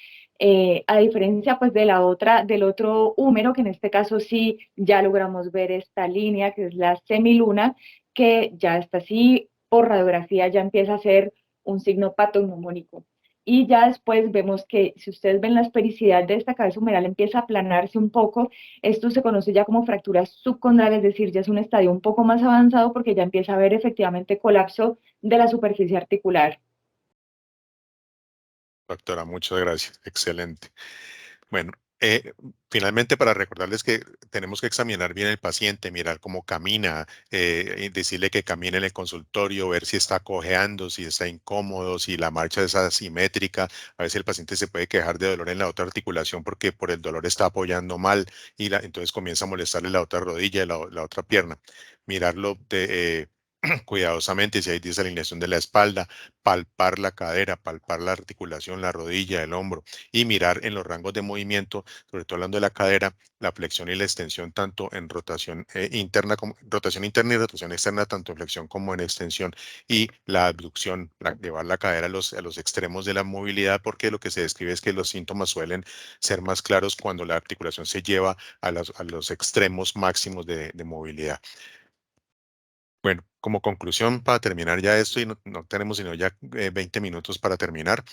a diferencia pues de la otra, del otro húmero, que en este caso sí ya logramos ver esta línea que es la semiluna, que ya está así por radiografía, ya empieza a ser un signo patognomónico. Y ya después vemos que si ustedes ven la esfericidad de esta cabeza humeral empieza a aplanarse un poco, esto se conoce ya como fractura subcondral, es decir, ya es un estadio un poco más avanzado porque ya empieza a haber efectivamente colapso de la superficie articular. Doctora, muchas gracias. Excelente. Bueno, finalmente para recordarles que tenemos que examinar bien el paciente, mirar cómo camina, y decirle que camine en el consultorio, ver si está cojeando, si está incómodo, si la marcha es asimétrica. A veces el paciente se puede quejar de dolor en la otra articulación porque por el dolor está apoyando mal y entonces comienza a molestarle la otra rodilla y la otra pierna. Mirarlo cuidadosamente si hay desalineación de la espalda, palpar la cadera, palpar la articulación, la rodilla, el hombro y mirar en los rangos de movimiento, sobre todo hablando de la cadera, la flexión y la extensión tanto en rotación interna como rotación interna y rotación externa, tanto en flexión como en extensión y la abducción, llevar la cadera a los extremos de la movilidad, porque lo que se describe es que los síntomas suelen ser más claros cuando la articulación se lleva a los extremos máximos de movilidad. Bueno, como conclusión, para terminar ya esto, y no tenemos sino ya 20 minutos para terminar,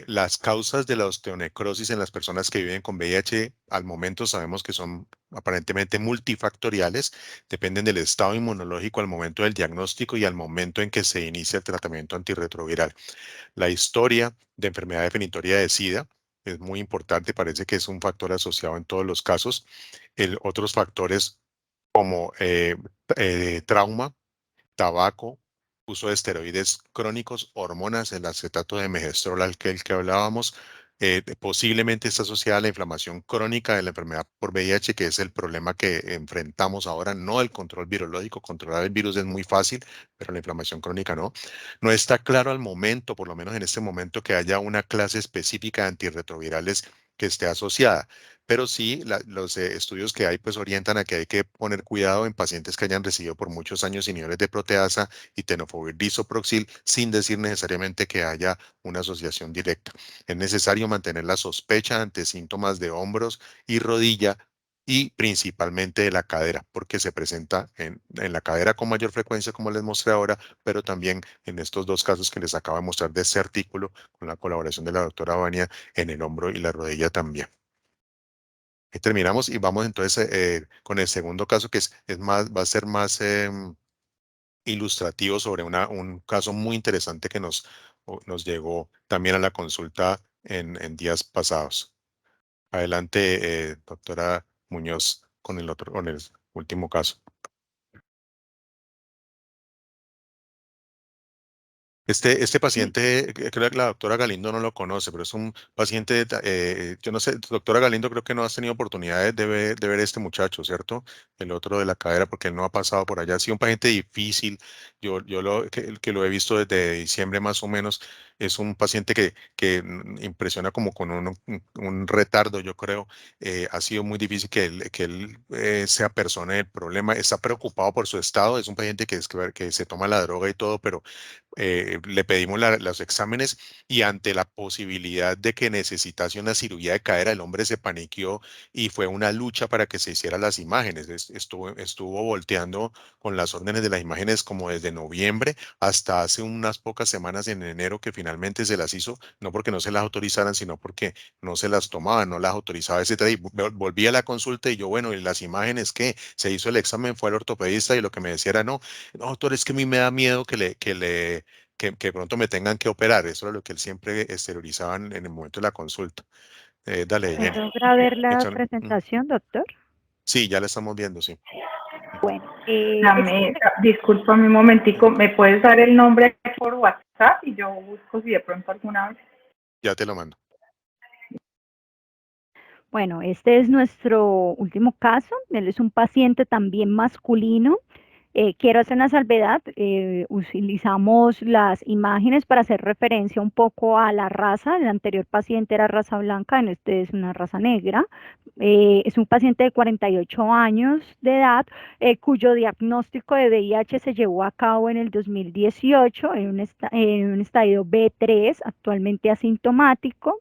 las causas de la osteonecrosis en las personas que viven con VIH al momento sabemos que son aparentemente multifactoriales, dependen del estado inmunológico al momento del diagnóstico y al momento en que se inicia el tratamiento antirretroviral. La historia de enfermedad definitoria de SIDA es muy importante, parece que es un factor asociado en todos los casos. Otros factores como trauma, tabaco, uso de esteroides crónicos, hormonas, el acetato de megestrol al que hablábamos, posiblemente está asociada a la inflamación crónica de la enfermedad por VIH, que es el problema que enfrentamos ahora, no el control virológico. Controlar el virus es muy fácil, pero la inflamación crónica no. No está claro al momento, por lo menos en este momento, que haya una clase específica de antirretrovirales que esté asociada. Pero sí, los estudios que hay pues orientan a que hay que poner cuidado en pacientes que hayan recibido por muchos años inhibidores de proteasa y tenofovir disoproxil sin decir necesariamente que haya una asociación directa. Es necesario mantener la sospecha ante síntomas de hombros y rodilla y principalmente de la cadera, porque se presenta en la cadera con mayor frecuencia, como les mostré ahora, pero también en estos dos casos que les acabo de mostrar de este artículo, con la colaboración de la doctora Vania, en el hombro y la rodilla también. Y terminamos y vamos entonces con el segundo caso, que es más, va a ser más ilustrativo sobre un caso muy interesante que nos llegó también a la consulta en días pasados. Adelante, doctora Muñoz, con el último caso. Este paciente, creo que la doctora Galindo no lo conoce, pero es un paciente, yo no sé, doctora Galindo, creo que no has tenido oportunidad de ver este muchacho, ¿cierto? El otro de la cadera, porque él no ha pasado por allá. Ha sido un paciente difícil, que lo he visto desde diciembre más o menos. Es un paciente que impresiona como con un retardo, yo creo. Ha sido muy difícil que él se apersone del problema. Está preocupado por su estado. Es un paciente que se toma la droga y todo, pero le pedimos los exámenes y ante la posibilidad de que necesitase una cirugía de cadera, el hombre se paniqueó y fue una lucha para que se hicieran las imágenes. Estuvo volteando con las órdenes de las imágenes como desde noviembre hasta hace unas pocas semanas en enero que finalmente se las hizo, no porque no se las autorizaran, sino porque no se las tomaban, no las autorizaba, etcétera. Y volví a la consulta y yo, bueno, ¿y las imágenes qué? Se hizo el examen, fue al ortopedista y lo que me decía era, no, doctor, es que a mí me da miedo que pronto me tengan que operar. Eso era lo que él siempre exteriorizaba en el momento de la consulta. Dale, Jenny. ¿Logra ver la Échale. presentación, doctor? Sí, ya la estamos viendo, sí. Bueno, Discúlpame un momentico, ¿me puedes dar el nombre por WhatsApp y yo busco si de pronto alguna vez? Ya te lo mando. Bueno, este es nuestro último caso. Él es un paciente también masculino. Quiero hacer una salvedad. Utilizamos las imágenes para hacer referencia un poco a la raza. El anterior paciente era raza blanca, en este es una raza negra. Es un paciente de 48 años de edad, cuyo diagnóstico de VIH se llevó a cabo en el 2018 en un estadio B3, actualmente asintomático.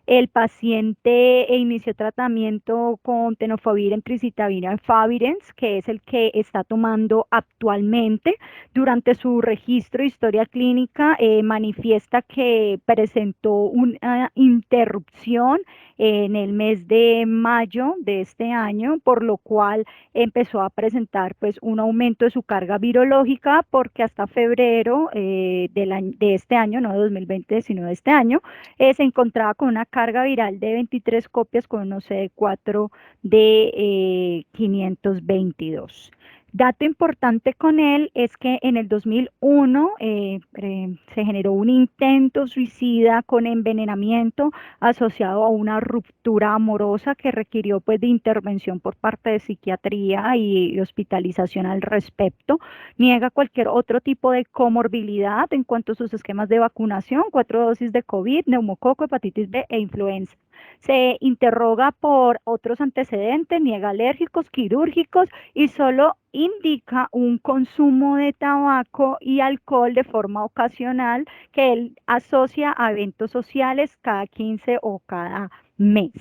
El paciente inició tratamiento con tenofovir, emtricitabina, efavirenz, que es el que está tomando actualmente. Durante su registro de historia clínica manifiesta que presentó una interrupción en el mes de mayo de este año, por lo cual empezó a presentar pues un aumento de su carga virológica, porque hasta febrero de este año, no de 2020, sino de este año, se encontraba con una carga viral de 23 copias con unos CD4 de 522. Dato importante con él es que en el 2001 se generó un intento suicida con envenenamiento asociado a una ruptura amorosa que requirió pues de intervención por parte de psiquiatría y hospitalización al respecto. Niega cualquier otro tipo de comorbilidad en cuanto a sus esquemas de vacunación, 4 dosis de COVID, neumococo, hepatitis B e influenza. Se interroga por otros antecedentes, niega alérgicos, quirúrgicos y solo indica un consumo de tabaco y alcohol de forma ocasional que él asocia a eventos sociales cada 15 o cada mes.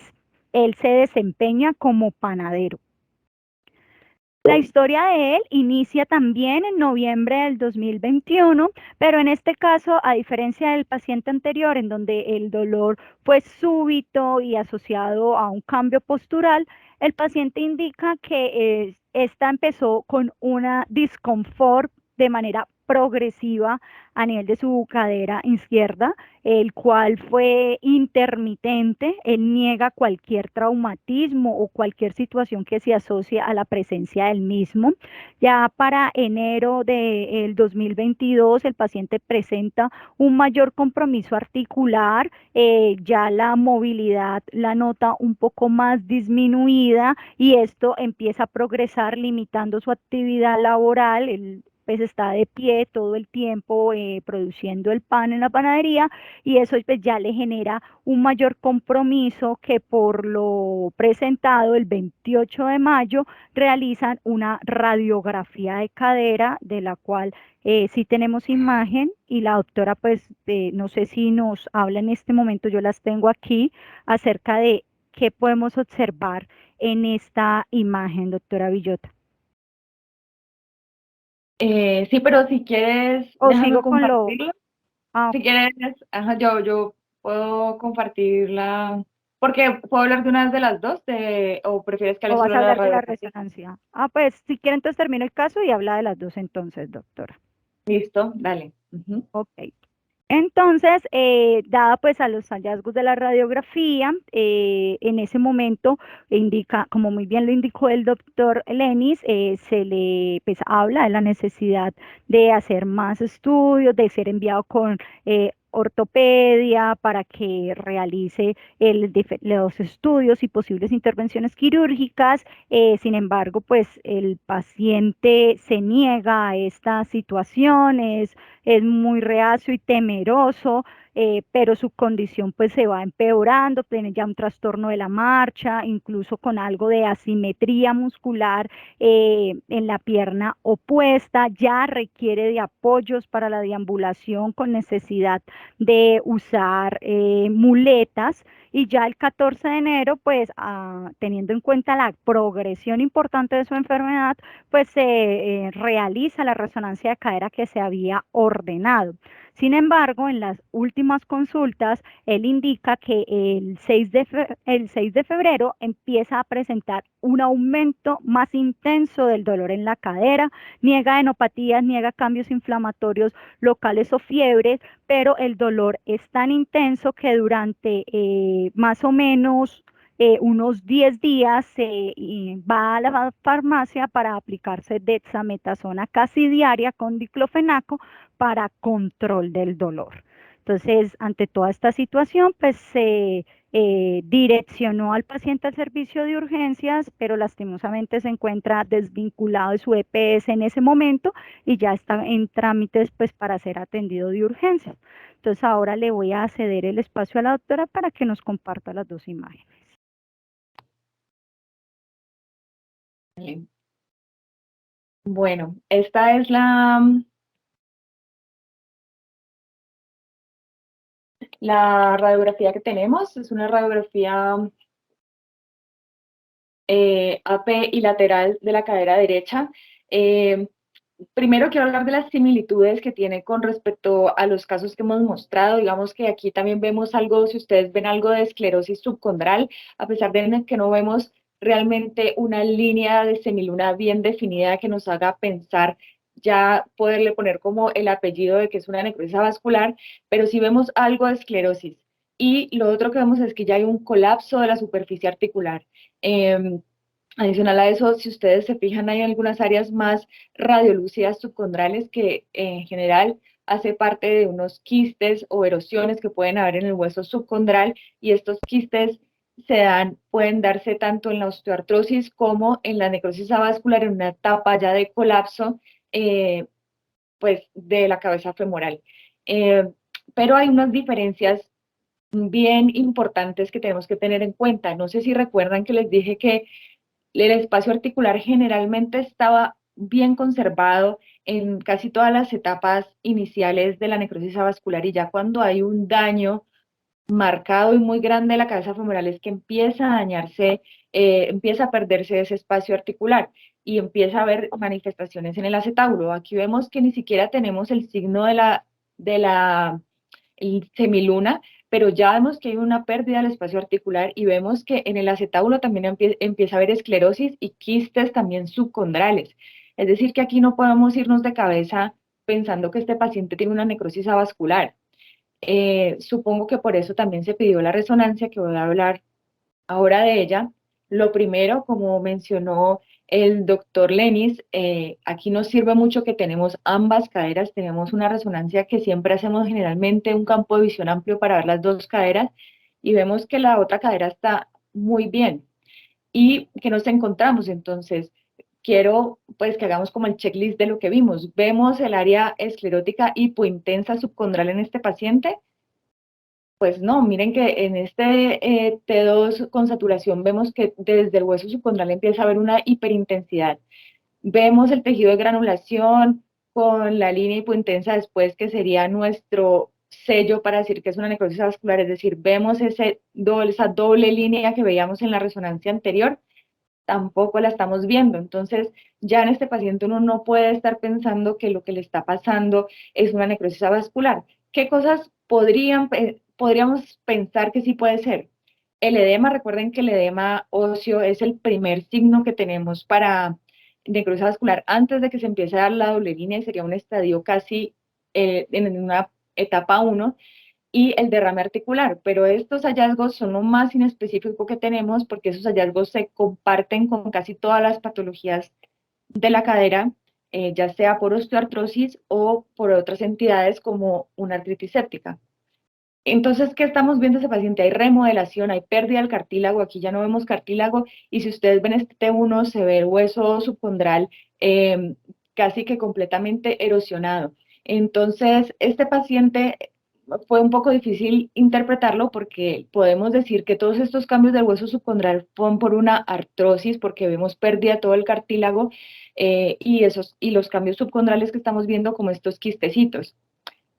Él se desempeña como panadero. La historia de él inicia también en noviembre del 2021, pero en este caso, a diferencia del paciente anterior, en donde el dolor fue súbito y asociado a un cambio postural, el paciente indica que esta empezó con una disconfort de manera progresiva a nivel de su cadera izquierda, el cual fue intermitente. Él niega cualquier traumatismo o cualquier situación que se asocie a la presencia del mismo. Ya para enero del 2022, el paciente presenta un mayor compromiso articular, ya la movilidad la nota un poco más disminuida y esto empieza a progresar limitando su actividad laboral. pues está de pie todo el tiempo produciendo el pan en la panadería y eso pues ya le genera un mayor compromiso que por lo presentado el 28 de mayo realizan una radiografía de cadera de la cual sí tenemos imagen y la doctora pues no sé si nos habla en este momento, yo las tengo aquí acerca de qué podemos observar en esta imagen, doctora Villota. Sí, pero si quieres, O déjame sigo con lo... compartirlo. Ah, Si ok. quieres, ajá, yo puedo compartirla, porque puedo hablar de una de las dos, o prefieres que ¿O hable vas solo a de la hablar de la radiografía. resonancia? Ah, pues si quiere entonces termino el caso y habla de las dos entonces, doctora. Listo, dale. Ujú. Ok. Entonces, dada pues a los hallazgos de la radiografía, en ese momento indica, como muy bien lo indicó el doctor Lenis, se le pues habla de la necesidad de hacer más estudios, de ser enviado con ortopedia para que realice los estudios y posibles intervenciones quirúrgicas. Sin embargo, pues el paciente se niega a esta situación, es muy reacio y temeroso, pero su condición pues se va empeorando, tiene ya un trastorno de la marcha, incluso con algo de asimetría muscular en la pierna opuesta, ya requiere de apoyos para la deambulación con necesidad de usar muletas. Y ya el 14 de enero, pues teniendo en cuenta la progresión importante de su enfermedad, pues se realiza la resonancia de cadera que se había ordenado. Sin embargo, en las últimas consultas, él indica que el 6 de febrero empieza a presentar un aumento más intenso del dolor en la cadera, niega enopatías, niega cambios inflamatorios locales o fiebres, pero el dolor es tan intenso que durante más o menos unos 10 días y va a la farmacia para aplicarse dexametasona casi diaria con diclofenaco para control del dolor. Entonces, ante toda esta situación, pues se direccionó al paciente al servicio de urgencias, pero lastimosamente se encuentra desvinculado de su EPS en ese momento y ya está en trámites pues para ser atendido de urgencias. Entonces, ahora le voy a ceder el espacio a la doctora para que nos comparta las dos imágenes. Dale. Bueno, esta es la radiografía que tenemos. Es una radiografía AP y lateral de la cadera derecha. Primero quiero hablar de las similitudes que tiene con respecto a los casos que hemos mostrado. Digamos que aquí también vemos algo, si ustedes ven algo de esclerosis subcondral, a pesar de que no vemos realmente una línea de semiluna bien definida que nos haga pensar ya poderle poner como el apellido de que es una necrosis vascular, pero sí vemos algo de esclerosis. Y lo otro que vemos es que ya hay un colapso de la superficie articular. Adicional a eso, si ustedes se fijan, hay algunas áreas más radiolúcidas subcondrales que en general hace parte de unos quistes o erosiones que pueden haber en el hueso subcondral y estos quistes pueden darse tanto en la osteoartrosis como en la necrosis avascular en una etapa ya de colapso pues de la cabeza femoral. Eh, pero hay unas diferencias bien importantes que tenemos que tener en cuenta. No sé si recuerdan que les dije que el espacio articular generalmente estaba bien conservado en casi todas las etapas iniciales de la necrosis avascular y ya cuando hay un daño marcado y muy grande de la cabeza femoral es que empieza a dañarse, empieza a perderse ese espacio articular y empieza a haber manifestaciones en el acetábulo. Aquí vemos que ni siquiera tenemos el signo de la semiluna, pero ya vemos que hay una pérdida del espacio articular y vemos que en el acetábulo también empieza a haber esclerosis y quistes también subcondrales. Es decir, que aquí no podemos irnos de cabeza pensando que este paciente tiene una necrosis avascular. Supongo que por eso también se pidió la resonancia, que voy a hablar ahora de ella. Lo primero, como mencionó el doctor Lenis, aquí nos sirve mucho que tenemos ambas caderas, tenemos una resonancia que siempre hacemos generalmente un campo de visión amplio para ver las dos caderas y vemos que la otra cadera está muy bien. ¿Y que nos encontramos entonces? quiero pues que hagamos como el checklist de lo que vimos. Vemos el área esclerótica hipointensa subcondral en este paciente. Pues no, miren que en este T2 con saturación vemos que desde el hueso subcondral empieza a haber una hiperintensidad. Vemos el tejido de granulación con la línea hipointensa después, que sería nuestro sello para decir que es una necrosis vascular, es decir, vemos esa doble línea que veíamos en la resonancia anterior, tampoco la estamos viendo. Entonces, ya en este paciente uno no puede estar pensando que lo que le está pasando es una necrosis vascular. ¿Qué cosas podríamos pensar que sí puede ser? El edema, recuerden que el edema óseo es el primer signo que tenemos para necrosis vascular antes de que se empiece a dar la doble línea, y sería un estadio casi en una etapa 1, y el derrame articular, pero estos hallazgos son lo más inespecífico que tenemos porque esos hallazgos se comparten con casi todas las patologías de la cadera, ya sea por osteoartrosis o por otras entidades como una artritis séptica. Entonces, ¿qué estamos viendo ese paciente? Hay remodelación, hay pérdida del cartílago, aquí ya no vemos cartílago, y si ustedes ven este T1, se ve el hueso subcondral casi que completamente erosionado. Entonces, este paciente fue un poco difícil interpretarlo porque podemos decir que todos estos cambios del hueso subcondral fueron por una artrosis, porque vemos pérdida de todo el cartílago, y los cambios subcondrales que estamos viendo como estos quistecitos.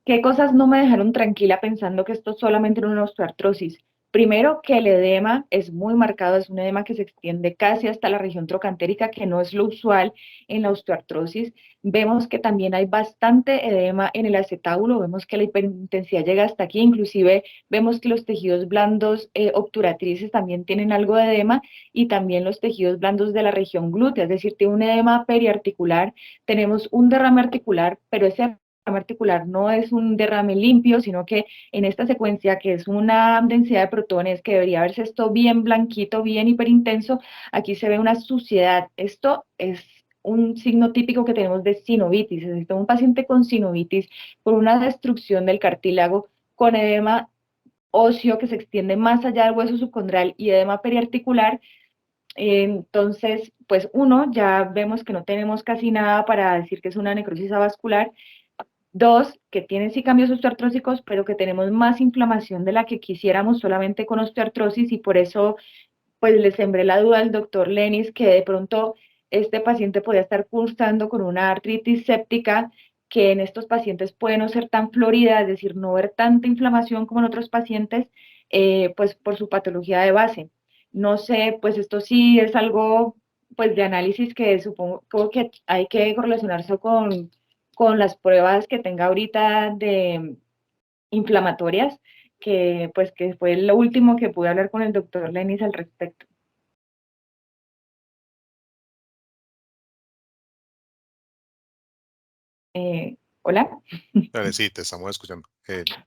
¿Qué cosas no me dejaron tranquila pensando que esto solamente era una osteoartrosis? Primero, que el edema es muy marcado, es un edema que se extiende casi hasta la región trocantérica, que no es lo usual en la osteoartrosis. Vemos que también hay bastante edema en el acetábulo, vemos que la hiperintensidad llega hasta aquí, inclusive vemos que los tejidos blandos obturatrices también tienen algo de edema, y también los tejidos blandos de la región glútea, es decir, tiene un edema periarticular, tenemos un derrame articular, pero ese articular no es un derrame limpio, sino que en esta secuencia, que es una densidad de protones que debería verse esto bien blanquito, bien hiperintenso, aquí se ve una suciedad. Esto es un signo típico que tenemos de sinovitis, es decir, un paciente con sinovitis, con una destrucción del cartílago, con edema óseo que se extiende más allá del hueso subcondral y edema periarticular. Entonces, pues uno, ya vemos que no tenemos casi nada para decir que es una necrosis avascular. Dos, que tienen sí cambios osteoartrósicos, pero que tenemos más inflamación de la que quisiéramos solamente con osteoartrosis, y por eso pues le sembré la duda al doctor Lenis que de pronto este paciente podía estar cursando con una artritis séptica, que en estos pacientes puede no ser tan florida, es decir, no ver tanta inflamación como en otros pacientes, pues por su patología de base. No sé, pues esto sí es algo pues de análisis que supongo que hay que correlacionarse con las pruebas que tenga ahorita de inflamatorias, que pues que fue lo último que pude hablar con el doctor Lenis al respecto. Hola. Dale, sí, te estamos escuchando.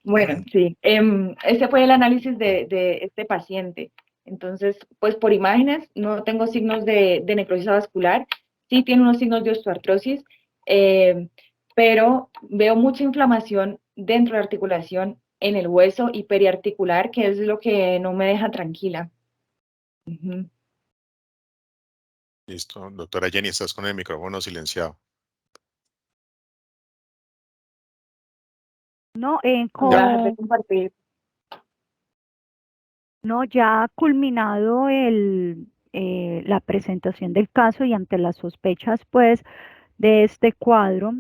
Bueno, sí, este fue el análisis de este paciente. Entonces, pues por imágenes no tengo signos de necrosis vascular, sí tiene unos signos de osteoartrosis, pero veo mucha inflamación dentro de la articulación, en el hueso y periarticular, que es lo que no me deja tranquila. Ujú. Listo. Doctora Jenny, estás con el micrófono silenciado. No, Voy a dejar de compartir. no, ya culminado la presentación del caso y ante las sospechas, pues, de este cuadro,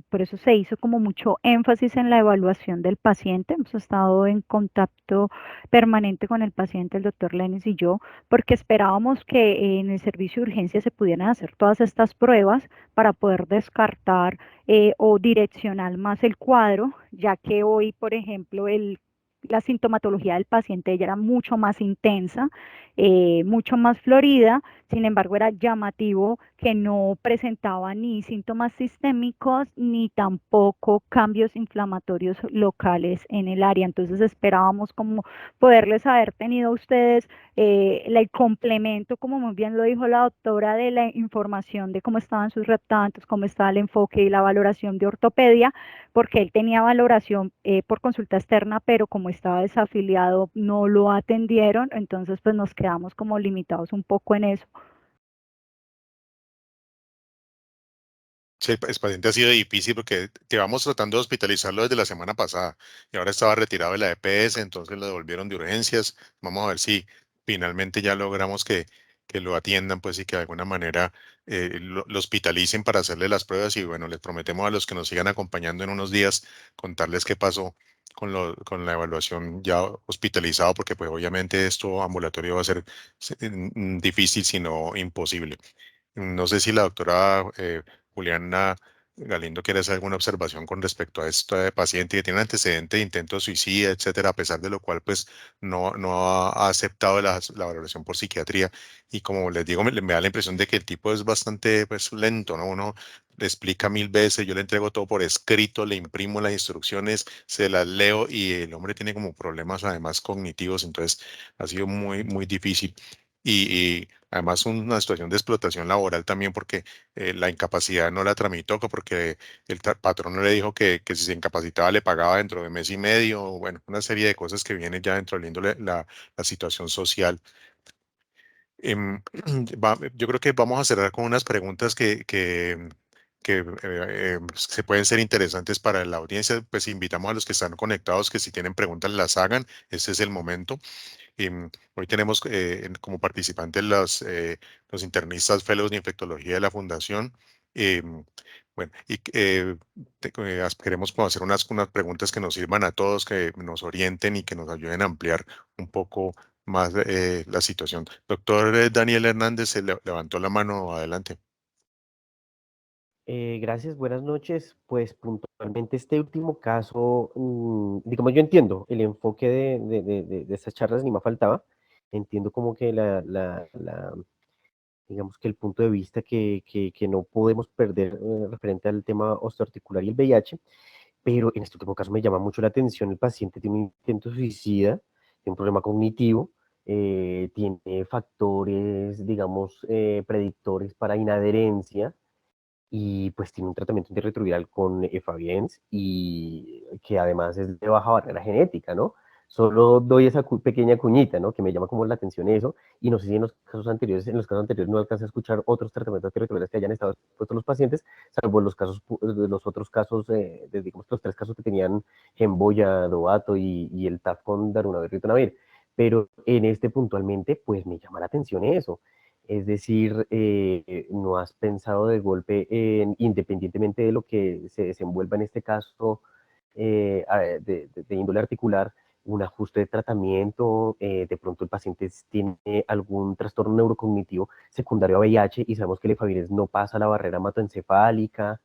por eso se hizo como mucho énfasis en la evaluación del paciente. Hemos estado en contacto permanente con el paciente, el doctor Lenis y yo, porque esperábamos que en el servicio de urgencia se pudieran hacer todas estas pruebas para poder descartar o direccionar más el cuadro, ya que hoy, por ejemplo, la sintomatología del paciente ya era mucho más intensa, mucho más florida. Sin embargo, era llamativo que no presentaba ni síntomas sistémicos ni tampoco cambios inflamatorios locales en el área. Entonces esperábamos como poderles haber tenido a ustedes el complemento, como muy bien lo dijo la doctora, de la información de cómo estaban sus reptantes, cómo estaba el enfoque y la valoración de ortopedia, porque él tenía valoración por consulta externa, pero como estaba desafiliado no lo atendieron, entonces pues nos quedamos como limitados un poco en eso. Sí, el paciente ha sido difícil porque llevamos tratando de hospitalizarlo desde la semana pasada y ahora estaba retirado de la EPS, entonces lo devolvieron de urgencias. Vamos a ver si finalmente ya logramos que lo atiendan, pues y que de alguna manera lo hospitalicen para hacerle las pruebas y bueno, les prometemos a los que nos sigan acompañando en unos días contarles qué pasó con la evaluación ya hospitalizado, porque pues obviamente esto ambulatorio va a ser difícil, sino imposible. No sé si la doctora Juliana Galindo quiere hacer alguna observación con respecto a este paciente que tiene un antecedente de intento de suicida, etcétera, a pesar de lo cual pues no ha aceptado la valoración por psiquiatría. Y como les digo, me da la impresión de que el tipo es bastante pues lento, ¿no? Uno le explica 1000 veces, yo le entrego todo por escrito, le imprimo las instrucciones, se las leo y el hombre tiene como problemas además cognitivos, entonces ha sido muy difícil. Y además una situación de explotación laboral también porque la incapacidad no la tramitó, porque el patrón no le dijo que si se incapacitaba le pagaba dentro de mes y medio, bueno, una serie de cosas que vienen ya dentro del índole la situación social. Yo creo que vamos a cerrar con unas preguntas que se pueden ser interesantes para la audiencia, pues invitamos a los que están conectados que si tienen preguntas las hagan, ese es el momento. Hoy tenemos como participantes los internistas fellows de infectología de la Fundación. Em, bueno, y queremos como hacer unas preguntas que nos sirvan a todos, que nos orienten y que nos ayuden a ampliar un poco más la situación. Doctor Daniel Hernández se levantó la mano, adelante. Gracias, buenas noches. Pues puntualmente este último caso, digamos, yo entiendo el enfoque de estas charlas, ni más faltaba. Entiendo como que digamos que el punto de vista que no podemos perder referente al tema osteoarticular y el VIH, pero en este último caso me llama mucho la atención, el paciente tiene un intento suicida, tiene un problema cognitivo, tiene factores, digamos, predictores para inadherencia y pues tiene un tratamiento antirretroviral con Efavirenz y que además es de baja barrera genética, ¿no? Solo doy esa pequeña cuñita, ¿no? Que me llama como la atención eso, y no sé si en los casos anteriores no alcancé a escuchar otros tratamientos antirretrovirales que hayan estado expuestos los pacientes, salvo los casos, los otros casos, digamos, los tres casos que tenían Gemboya, Dovato y el TAF con Darunavir y Ritonavir. Pero en este puntualmente, pues me llama la atención eso. Es decir, ¿no has pensado de golpe, independientemente de lo que se desenvuelva en este caso de índole articular, un ajuste de tratamiento? De pronto el paciente tiene algún trastorno neurocognitivo secundario a VIH y sabemos que el Efavirenz no pasa la barrera hematoencefálica,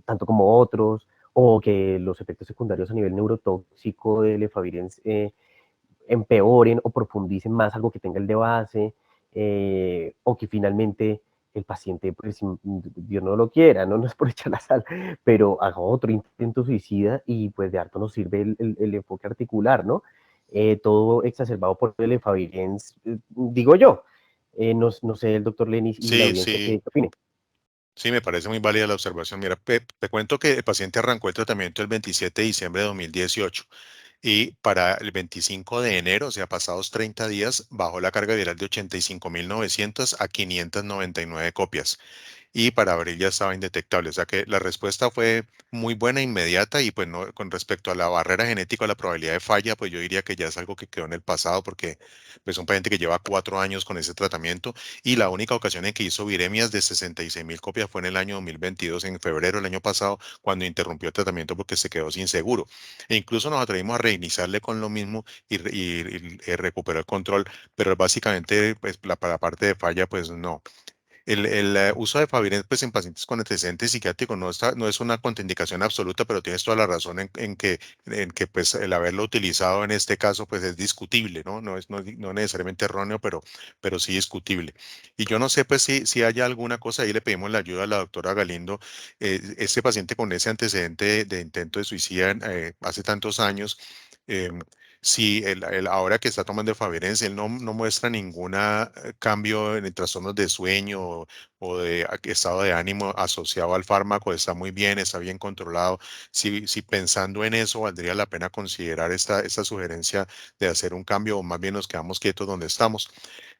tanto como otros, o que los efectos secundarios a nivel neurotóxico del Efavirenz empeoren o profundicen más algo que tenga el de base, o que finalmente el paciente, pues Dios no lo quiera, no es por echar la sal, pero haga otro intento suicida y pues de harto nos sirve el enfoque articular, ¿no? Todo exacerbado por el efavirenz, digo yo. No sé, el doctor Lenis y la Sí, audiencia sí. qué opine. Sí, me parece muy válida la observación. Mira, te cuento que el paciente arrancó el tratamiento el 27 de diciembre de 2018 y para el 25 de enero, o sea, pasados 30 días, bajó la carga viral de 85.900 a 599 copias y para abril ya estaba indetectable. O sea que la respuesta fue muy buena, inmediata y pues no, con respecto a la barrera genética, a la probabilidad de falla, pues yo diría que ya es algo que quedó en el pasado porque pues un paciente que lleva 4 años con ese tratamiento y la única ocasión en que hizo viremias de 66.000 copias fue en el año 2022, en febrero del año pasado, cuando interrumpió el tratamiento porque se quedó sin seguro. E incluso nos atrevimos a reiniciarle con lo mismo y recuperó el control, pero básicamente pues para la parte de falla pues no. El uso de Favirenz pues, en pacientes con antecedentes psiquiátricos no es una contraindicación absoluta, pero tienes toda la razón en que pues, el haberlo utilizado en este caso pues, es discutible, ¿no? No necesariamente erróneo, pero sí discutible. Y yo no sé pues, si haya alguna cosa, ahí le pedimos la ayuda a la doctora Galindo. Este paciente con ese antecedente de intento de suicida hace tantos años, eh, si ahora que está tomando efavirenz, él no muestra ningún cambio en el trastorno de sueño o de estado de ánimo asociado al fármaco, está muy bien, está bien controlado. Si pensando en eso, valdría la pena considerar esta sugerencia de hacer un cambio o más bien nos quedamos quietos donde estamos.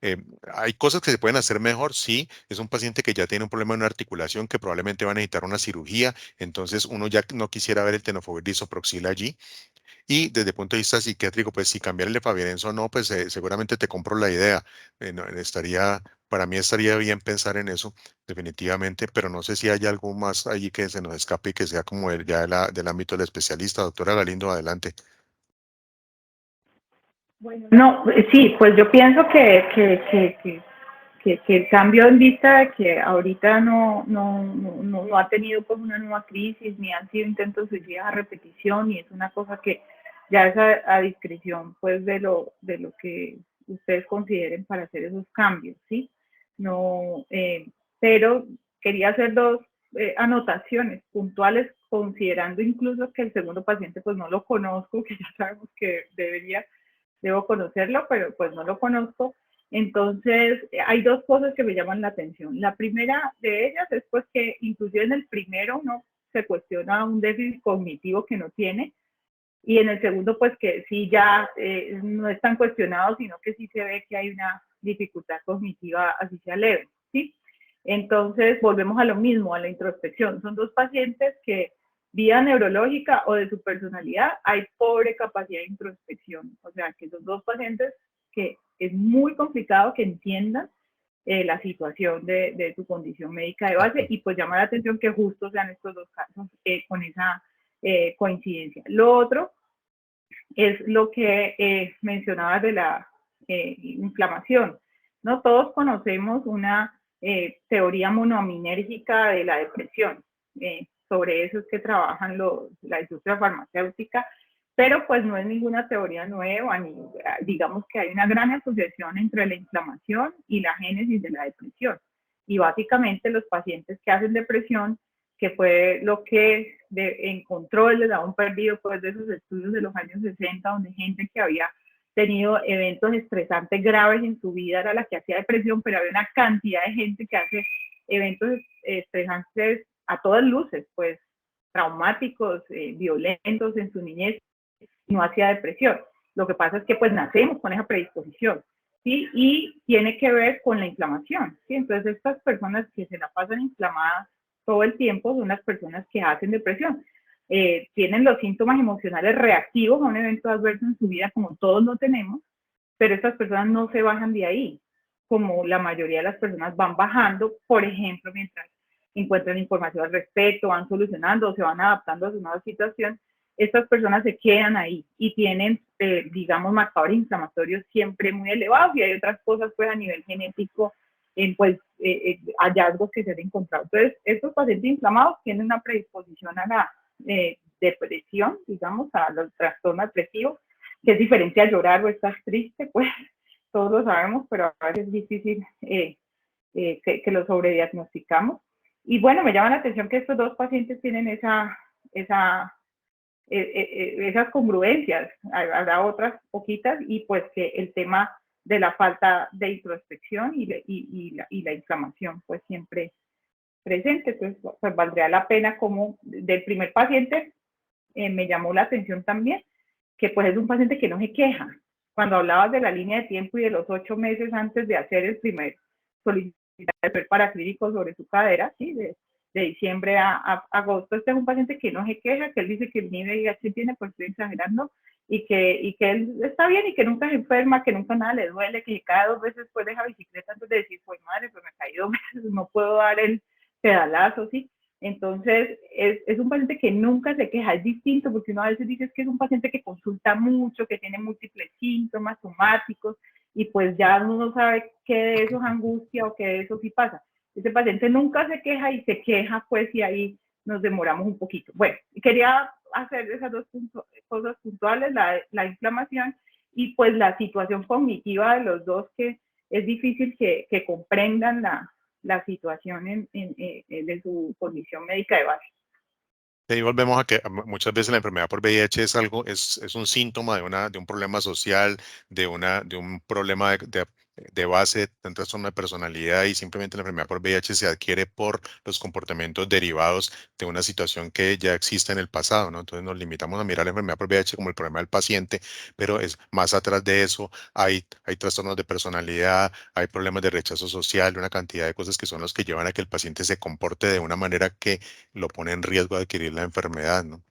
Eh, Hay cosas que se pueden hacer mejor, sí, es un paciente que ya tiene un problema en una articulación que probablemente va a necesitar una cirugía, entonces uno ya no quisiera ver el tenofovir disoproxil allí. Y desde el punto de vista psiquiátrico, pues si cambiar el efavirenz o no, pues seguramente te compro la idea. Para mí estaría bien pensar en eso, definitivamente, pero no sé si hay algo más allí que se nos escape y que sea como ya del ámbito del especialista. Doctora Galindo, adelante. Bueno, no, sí, pues yo pienso que el cambio en vista de que ahorita no ha tenido pues una nueva crisis, ni han sido intentos suicidas a repetición, y es una cosa que ya es a discreción pues de lo que ustedes consideren para hacer esos cambios, ¿sí? No, pero quería hacer dos anotaciones puntuales, considerando incluso que el segundo paciente pues no lo conozco, que ya sabemos que debo conocerlo, pero pues no lo conozco. Entonces, hay dos cosas que me llaman la atención. La primera de ellas es pues que inclusive en el primero uno se cuestiona un déficit cognitivo que no tiene, y en el segundo pues que sí ya no es tan cuestionado, sino que sí se ve que hay una dificultad cognitiva así sea leve, ¿sí? Entonces, volvemos a lo mismo, a la introspección. Son dos pacientes que vía neurológica o de su personalidad hay pobre capacidad de introspección. O sea, que son dos pacientes que es muy complicado que entiendan la situación de su condición médica de base, y pues llama la atención que justo sean estos dos casos con esa coincidencia. Lo otro es lo que mencionabas de la inflamación, ¿no? Todos conocemos una teoría monoaminérgica de la depresión. Sobre eso es que trabajan la industria farmacéutica, pero pues no es ninguna teoría nueva, ni digamos que hay una gran asociación entre la inflamación y la génesis de la depresión. Y básicamente los pacientes que hacen depresión, que fue lo que encontró el eslabón perdido pues, de esos estudios de los años 60, donde gente que había tenido eventos estresantes graves en su vida era la que hacía depresión, pero había una cantidad de gente que hace eventos estresantes a todas luces, pues traumáticos, violentos en su niñez, no hacía depresión. Lo que pasa es que pues nacemos con esa predisposición, ¿sí? Y tiene que ver con la inflamación, ¿sí? Entonces estas personas que se la pasan inflamadas todo el tiempo son las personas que hacen depresión. Tienen los síntomas emocionales reactivos a un evento adverso en su vida, como todos lo tenemos, pero estas personas no se bajan de ahí, como la mayoría de las personas van bajando, por ejemplo, mientras encuentran información al respecto, van solucionando o se van adaptando a su nueva situación. Estas personas se quedan ahí y tienen, digamos, marcadores inflamatorios siempre muy elevados, y hay otras cosas pues a nivel genético, pues hallazgos que se han encontrado. Entonces, estos pacientes inflamados tienen una predisposición a la depresión, digamos, a los trastornos depresivos, que es diferente a llorar o estar triste, pues todos lo sabemos, pero a veces es difícil que lo sobrediagnosticamos. Y bueno, me llama la atención que estos dos pacientes tienen esas congruencias. Habrá otras poquitas, y pues que el tema de la falta de introspección y la inflamación pues siempre presente. Entonces, pues valdría la pena, como del primer paciente, me llamó la atención también que pues es un paciente que no se queja. Cuando hablabas de la línea de tiempo y de los 8 meses antes de hacer el primer solicitud de paraclínico sobre su cadera, ¿sí? De diciembre a agosto, este es un paciente que no se queja, que él dice que el nivel de IH tiene, pues estoy exagerando, y que él está bien y que nunca se enferma, que nunca nada le duele, que cada 2 veces pues deja bicicleta antes de decir, pues madre, pues me caí 2 veces, no puedo dar el pedalazo, ¿sí? Entonces, es un paciente que nunca se queja, es distinto, porque uno a veces dice que es un paciente que consulta mucho, que tiene múltiples síntomas somáticos, y pues ya uno no sabe qué de eso es angustia o qué de eso sí pasa. Ese paciente nunca se queja, y se queja, pues, y ahí nos demoramos un poquito. Bueno, quería hacer esas dos cosas puntuales, la inflamación y pues la situación cognitiva de los dos, que es difícil que comprendan la situación de su condición médica de base. Y ahí volvemos a que muchas veces la enfermedad por VIH es algo, es un síntoma de un problema social, de un problema de base, de un trastorno de personalidad, y simplemente la enfermedad por VIH se adquiere por los comportamientos derivados de una situación que ya existe en el pasado, ¿no? Entonces nos limitamos a mirar la enfermedad por VIH como el problema del paciente, pero es más atrás de eso, hay trastornos de personalidad, hay problemas de rechazo social, una cantidad de cosas que son los que llevan a que el paciente se comporte de una manera que lo pone en riesgo de adquirir la enfermedad, ¿no?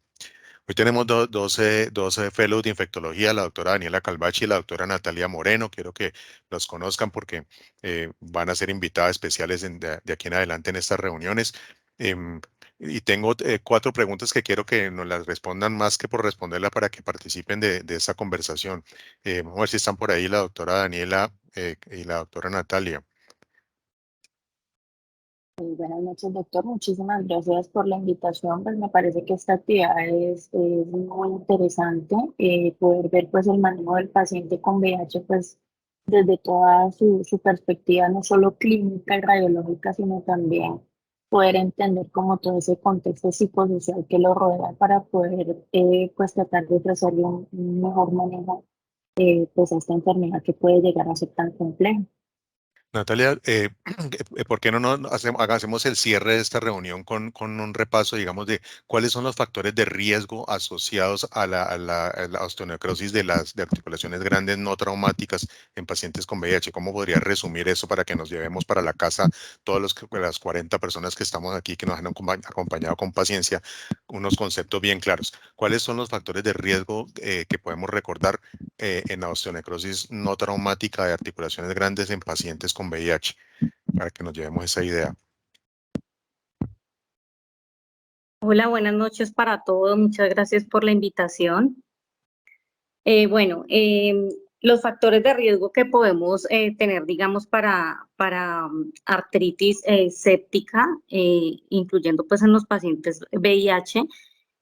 Hoy tenemos 12 fellows de infectología, la doctora Daniela Calvachi y la doctora Natalia Moreno. Quiero que los conozcan porque van a ser invitadas especiales de aquí en adelante en estas reuniones. Em, y tengo 4 preguntas que quiero que nos las respondan más que por responderla para que participen de esta conversación. Vamos a ver si están por ahí la doctora Daniela y la doctora Natalia. Buenas noches, doctor. Muchísimas gracias por la invitación. Pues me parece que esta actividad es muy interesante, poder ver pues el manejo del paciente con VIH pues desde toda su perspectiva, no solo clínica y radiológica, sino también poder entender como todo ese contexto psicosocial que lo rodea para poder pues tratar de ofrecerle un mejor manejo pues a esta enfermedad que puede llegar a ser tan compleja. Natalia, ¿por qué no hacemos el cierre de esta reunión con un repaso, digamos, de cuáles son los factores de riesgo asociados a la osteonecrosis de articulaciones grandes no traumáticas en pacientes con VIH? ¿Cómo podría resumir eso para que nos llevemos para la casa las 40 personas que estamos aquí, que nos han acompañado con paciencia, unos conceptos bien claros? ¿Cuáles son los factores de riesgo que podemos recordar en la osteonecrosis no traumática de articulaciones grandes en pacientes con VIH, para que nos llevemos esa idea? Hola, buenas noches para todos. Muchas gracias por la invitación. Bueno, los factores de riesgo que podemos tener, digamos, para artritis séptica, incluyendo pues en los pacientes VIH,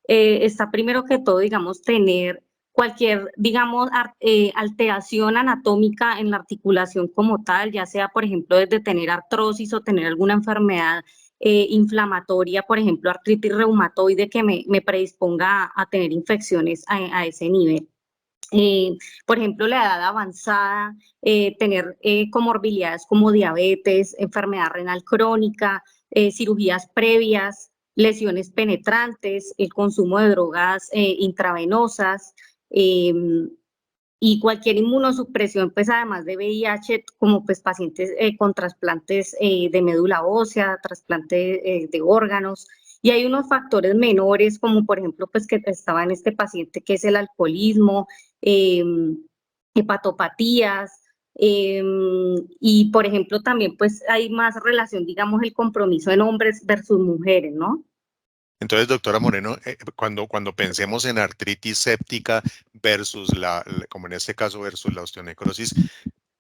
está primero que todo, digamos, tener cualquier, digamos, alteración anatómica en la articulación como tal, ya sea, por ejemplo, desde tener artrosis o tener alguna enfermedad inflamatoria, por ejemplo, artritis reumatoide que me predisponga a tener infecciones a ese nivel. Por ejemplo, la edad avanzada, tener comorbilidades como diabetes, enfermedad renal crónica, cirugías previas, lesiones penetrantes, el consumo de drogas intravenosas y cualquier inmunosupresión, pues además de VIH, como pues pacientes con trasplantes de médula ósea, trasplante de órganos. Y hay unos factores menores, como por ejemplo, pues que estaba en este paciente, que es el alcoholismo, hepatopatías, y por ejemplo también pues hay más relación, digamos, el compromiso en hombres versus mujeres, ¿no? Entonces, doctora Moreno, cuando pensemos en artritis séptica versus como en este caso, versus la osteonecrosis,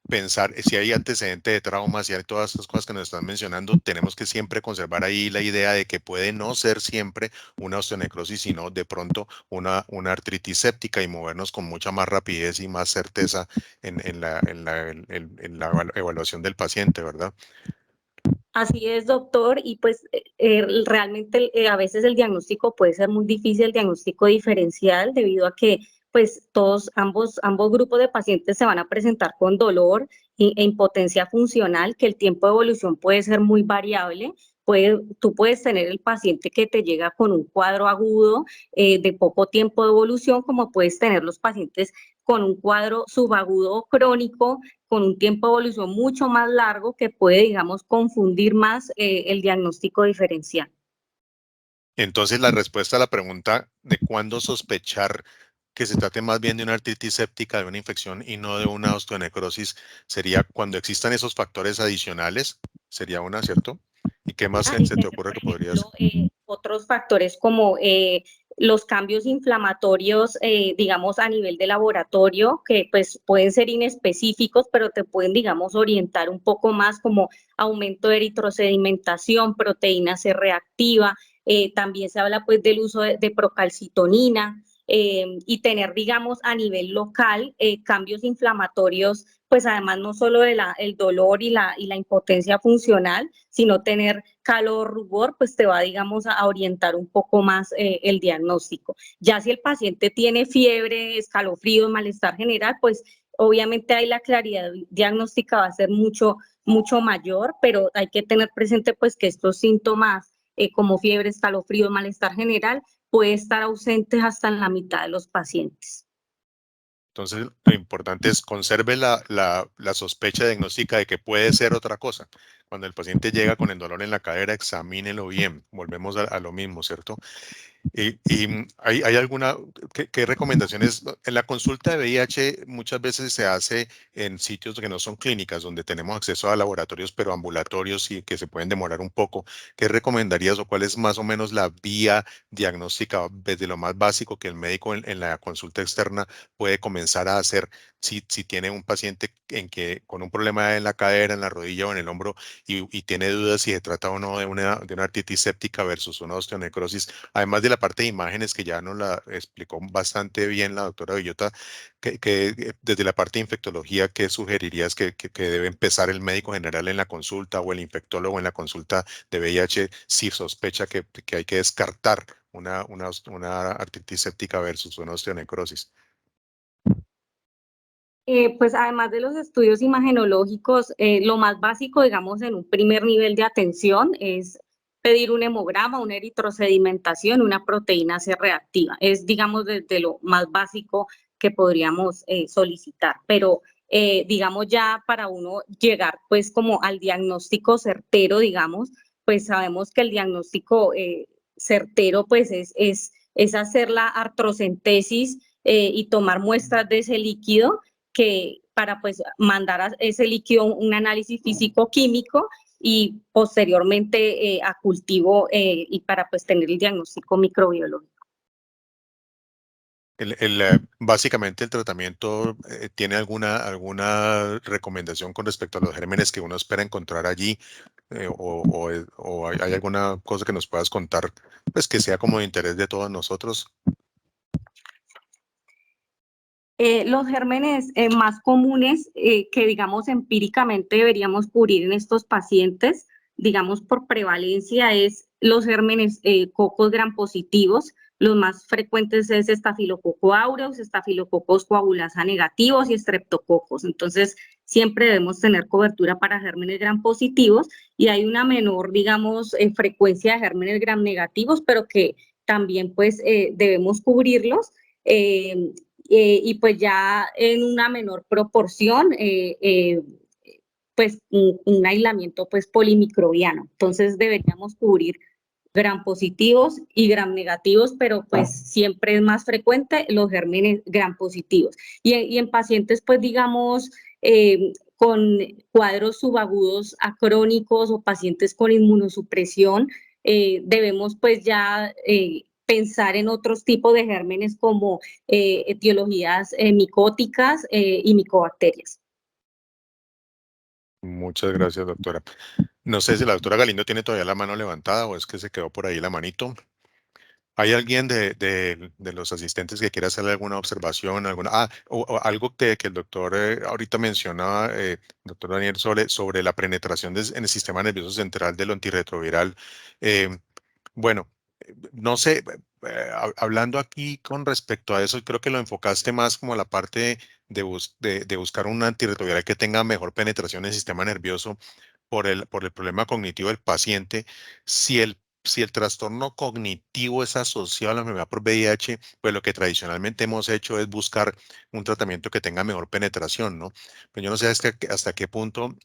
pensar si hay antecedente de trauma, si hay todas estas cosas que nos están mencionando, tenemos que siempre conservar ahí la idea de que puede no ser siempre una osteonecrosis, sino de pronto una artritis séptica, y movernos con mucha más rapidez y más certeza en la evaluación del paciente, ¿verdad? Así es, doctor, y pues realmente a veces el diagnóstico puede ser muy difícil, el diagnóstico diferencial, debido a que pues ambos grupos de pacientes se van a presentar con dolor e impotencia funcional, que el tiempo de evolución puede ser muy variable. Tú puedes tener el paciente que te llega con un cuadro agudo de poco tiempo de evolución, como puedes tener los pacientes con un cuadro subagudo crónico, con un tiempo de evolución mucho más largo, que puede, digamos, confundir más el diagnóstico diferencial. Entonces, la respuesta a la pregunta de cuándo sospechar que se trate más bien de una artritis séptica, de una infección y no de una osteonecrosis, sería cuando existan esos factores adicionales, sería una, ¿cierto? ¿Y qué más se te ocurre que podrías? Otros factores como los cambios inflamatorios, digamos, a nivel de laboratorio, que pues pueden ser inespecíficos, pero te pueden, digamos, orientar un poco más, como aumento de eritrosedimentación, proteína C reactiva. También se habla pues del uso de procalcitonina, y tener, digamos, a nivel local cambios inflamatorios pues además no solo de el dolor y la impotencia funcional, sino tener calor, rubor, pues te va, digamos, a orientar un poco más el diagnóstico. Ya si el paciente tiene fiebre, escalofríos, malestar general, pues obviamente ahí la claridad diagnóstica va a ser mucho mayor, pero hay que tener presente pues que estos síntomas como fiebre, escalofríos, malestar general, puede estar ausentes hasta en la mitad de los pacientes. Entonces, lo importante es conserve la sospecha diagnóstica de que puede ser otra cosa. Cuando el paciente llega con el dolor en la cadera, examínelo bien. Volvemos a lo mismo, ¿cierto? Y hay alguna, ¿qué recomendaciones? En la consulta de VIH muchas veces se hace en sitios que no son clínicas, donde tenemos acceso a laboratorios, pero ambulatorios y que se pueden demorar un poco. ¿Qué recomendarías o cuál es más o menos la vía diagnóstica desde lo más básico que el médico en la consulta externa puede comenzar a hacer si tiene un paciente con un problema en la cadera, en la rodilla o en el hombro y tiene dudas si se trata o no de una artritis séptica versus una osteonecrosis? Además de la parte de imágenes que ya nos la explicó bastante bien la doctora Villota, desde la parte de infectología, ¿qué sugerirías que debe empezar el médico general en la consulta o el infectólogo en la consulta de VIH si sospecha que hay que descartar una artritis séptica versus una osteonecrosis? Pues además de los estudios imagenológicos, lo más básico, digamos, en un primer nivel de atención es pedir un hemograma, una eritrosedimentación, una proteína C reactiva. Es, digamos, desde lo más básico que podríamos solicitar. Pero, digamos, ya para uno llegar, pues, como al diagnóstico certero, digamos, pues sabemos que el diagnóstico certero, pues, es hacer la artrocentesis y tomar muestras de ese líquido que para pues mandar a ese líquido un análisis físico-químico y posteriormente a cultivo y para pues tener el diagnóstico microbiológico. Básicamente el tratamiento tiene alguna recomendación con respecto a los gérmenes que uno espera encontrar allí o hay alguna cosa que nos puedas contar pues que sea como de interés de todos nosotros. Los gérmenes más comunes que, digamos, empíricamente deberíamos cubrir en estos pacientes, digamos, por prevalencia, es los gérmenes cocos gram positivos. Los más frecuentes es estafilococo aureus, estafilococos coagulasa negativos y estreptococos. Entonces, siempre debemos tener cobertura para gérmenes gram positivos y hay una menor, digamos, frecuencia de gérmenes gram negativos, pero que también, pues, debemos cubrirlos. Y pues ya en una menor proporción, pues un aislamiento pues polimicrobiano. Entonces deberíamos cubrir gram positivos y gram negativos, pero pues siempre es más frecuente los gérmenes gram positivos. Y en pacientes pues digamos con cuadros subagudos acrónicos o pacientes con inmunosupresión, debemos pues ya pensar en otros tipos de gérmenes como etiologías micóticas y micobacterias. Muchas gracias, doctora. No sé si la doctora Galindo tiene todavía la mano levantada o es que se quedó por ahí la manito. ¿Hay alguien de los asistentes que quiera hacerle alguna observación, o algo que el doctor ahorita mencionaba, doctor Daniel Sole, sobre la penetración en el sistema nervioso central del antirretroviral? Eh, bueno, no sé, hablando aquí con respecto a eso, creo que lo enfocaste más como a la parte de buscar un antirretroviral que tenga mejor penetración en el sistema nervioso por el problema cognitivo del paciente. Si el trastorno cognitivo es asociado a la enfermedad por VIH, pues lo que tradicionalmente hemos hecho es buscar un tratamiento que tenga mejor penetración, ¿no? Pero yo no sé hasta qué punto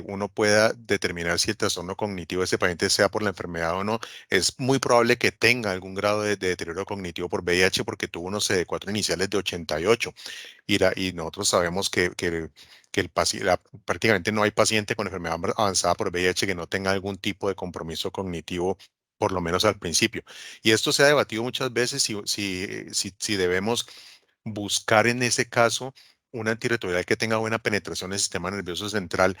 uno pueda determinar si el trastorno cognitivo de ese paciente sea por la enfermedad o no. Es muy probable que tenga algún grado de deterioro cognitivo por VIH porque tuvo unos CD4 iniciales de 88 y nosotros sabemos que prácticamente no hay paciente con enfermedad avanzada por VIH que no tenga algún tipo de compromiso cognitivo, por lo menos al principio. Y esto se ha debatido muchas veces si debemos buscar en ese caso un antirretroviral que tenga buena penetración en el sistema nervioso central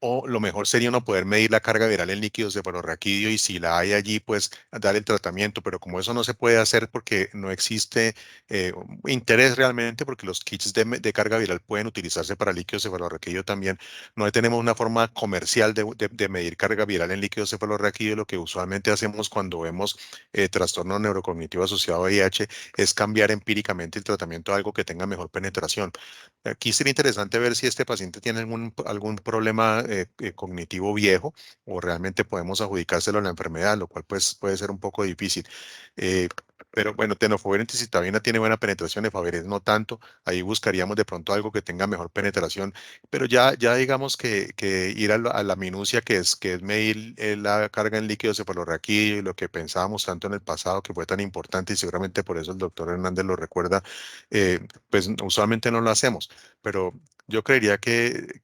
o lo mejor sería uno poder medir la carga viral en líquidos cefalorraquídeo y si la hay allí, pues dar el tratamiento, pero como eso no se puede hacer porque no existe interés realmente, porque los kits de carga viral pueden utilizarse para líquidos cefalorraquídeo también, no tenemos una forma comercial de medir carga viral en líquidos cefalorraquídeo. Lo que usualmente hacemos cuando vemos trastorno neurocognitivo asociado a VIH es cambiar empíricamente el tratamiento a algo que tenga mejor penetración. Aquí sería interesante ver si este paciente tiene algún problema cognitivo viejo o realmente podemos adjudicárselo a la enfermedad, lo cual pues puede ser un poco difícil. Eh, pero bueno, tenofovir en ticitabina tiene buena penetración, efavirenz no tanto. Ahí buscaríamos de pronto algo que tenga mejor penetración, pero ya digamos que ir a la minucia que es medir la carga en líquido cefalorraquídeo y lo que pensábamos tanto en el pasado que fue tan importante y seguramente por eso el doctor Hernández lo recuerda, pues usualmente no lo hacemos, pero yo creería que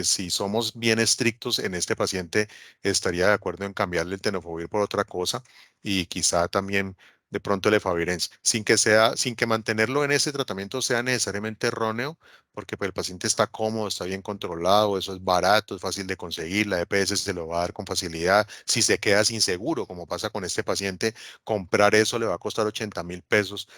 si somos bien estrictos en este paciente, estaría de acuerdo en cambiarle el tenofovir por otra cosa y quizá también de pronto el efavirenz, sin que mantenerlo en ese tratamiento sea necesariamente erróneo, porque pues, el paciente está cómodo, está bien controlado, eso es barato, es fácil de conseguir, la EPS se lo va a dar con facilidad. Si se queda sin seguro, como pasa con este paciente, comprar eso le va a costar 80.000 pesos,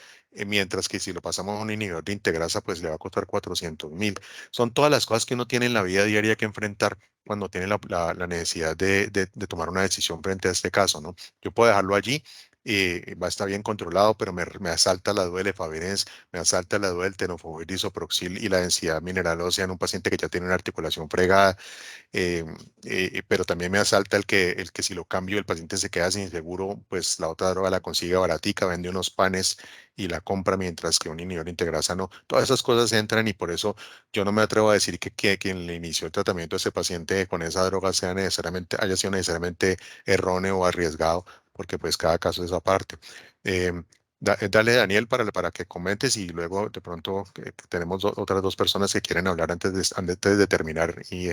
mientras que si lo pasamos a un inhibidor de integrasa, pues le va a costar 400.000. Son todas las cosas que uno tiene en la vida diaria que enfrentar cuando tiene la necesidad de tomar una decisión frente a este caso, ¿no? Yo puedo dejarlo allí, va a estar bien controlado, pero me asalta la duda del efavirenz, me asalta la duda del tenofovir disoproxil y la densidad mineral ósea en un paciente que ya tiene una articulación fregada, eh, pero también me asalta el que si lo cambio el paciente se queda sin seguro, pues la otra droga la consigue baratica, vende unos panes y la compra, mientras que un inhibidor de integrasa no. Todas esas cosas entran y por eso yo no me atrevo a decir que quien le inició el tratamiento a ese paciente con esa droga haya sido necesariamente erróneo o arriesgado, porque pues cada caso es aparte. Dale, Daniel, para que comentes y luego de pronto tenemos otras dos personas que quieren hablar antes de terminar y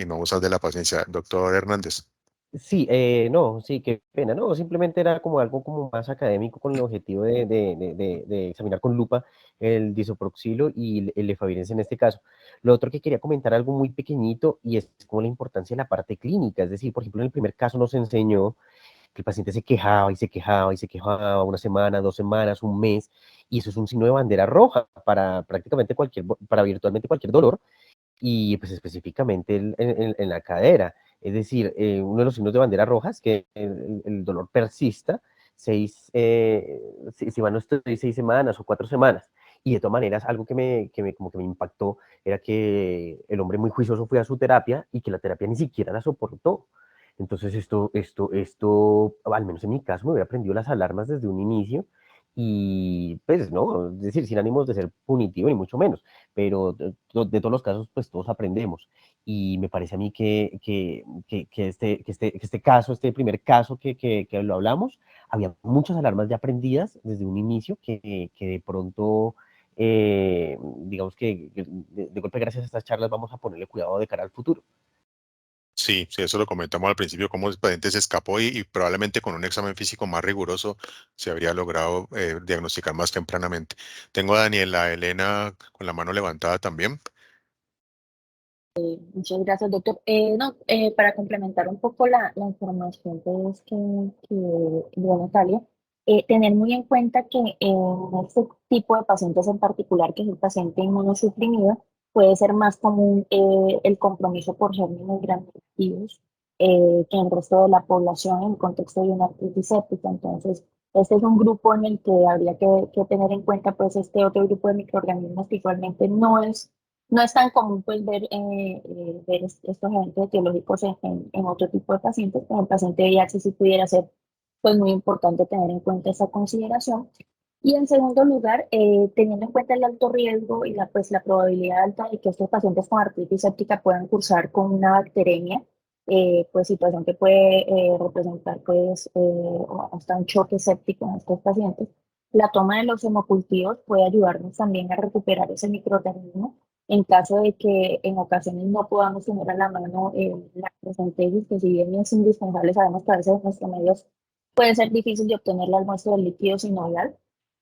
no usas de la paciencia. Doctor Hernández. Sí, no, sí, qué pena. No, simplemente era como algo como más académico con el objetivo de examinar con lupa el disoproxilo y el efavirenz en este caso. Lo otro que quería comentar, algo muy pequeñito, y es como la importancia de la parte clínica. Es decir, por ejemplo, en el primer caso nos enseñó que el paciente se quejaba y se quejaba y se quejaba una semana, 2 semanas, un mes, y eso es un signo de bandera roja para prácticamente para virtualmente cualquier dolor y pues específicamente en la cadera. Es decir, uno de los signos de bandera roja es que el dolor persista si van a estar 6 semanas o 4 semanas. Y de todas maneras, algo como que me impactó era que el hombre muy juicioso fue a su terapia y que la terapia ni siquiera la soportó. Entonces al menos en mi caso, me hubiera prendido las alarmas desde un inicio y pues no, es decir, sin ánimos de ser punitivo ni mucho menos, pero de todos los casos, pues todos aprendemos. Y me parece a mí que este caso, este primer caso que lo hablamos, había muchas alarmas ya aprendidas desde un inicio que de pronto, digamos que de golpe, gracias a estas charlas, vamos a ponerle cuidado de cara al futuro. Sí, sí, eso lo comentamos al principio, cómo el paciente se escapó y probablemente con un examen físico más riguroso se habría logrado diagnosticar más tempranamente. Tengo a Daniela Elena con la mano levantada también. Muchas gracias, doctor. No, para complementar un poco la información pues, que dio Natalia, tener muy en cuenta que en este tipo de pacientes en particular, que es el paciente inmunosuprimido, puede ser más común el compromiso por gérmenes gram negativos que en el resto de la población en el contexto de una artritis séptica. Entonces, este es un grupo en el que habría que tener en cuenta pues este otro grupo de microorganismos que igualmente no es tan común pues ver estos eventos etiológicos en otro tipo de pacientes, como el paciente VIH sí pudiera ser pues muy importante tener en cuenta esa consideración. Y en segundo lugar, teniendo en cuenta el alto riesgo y la probabilidad alta de que estos pacientes con artritis séptica puedan cursar con una bacteremia, pues situación que puede representar pues hasta un choque séptico en estos pacientes, la toma de los hemocultivos puede ayudarnos también a recuperar ese microorganismo en caso de que en ocasiones no podamos tener a la mano la Centegis, que si bien es indispensable, sabemos que a veces en nuestros medios puede ser difícil de obtener las muestras del líquido sinovial.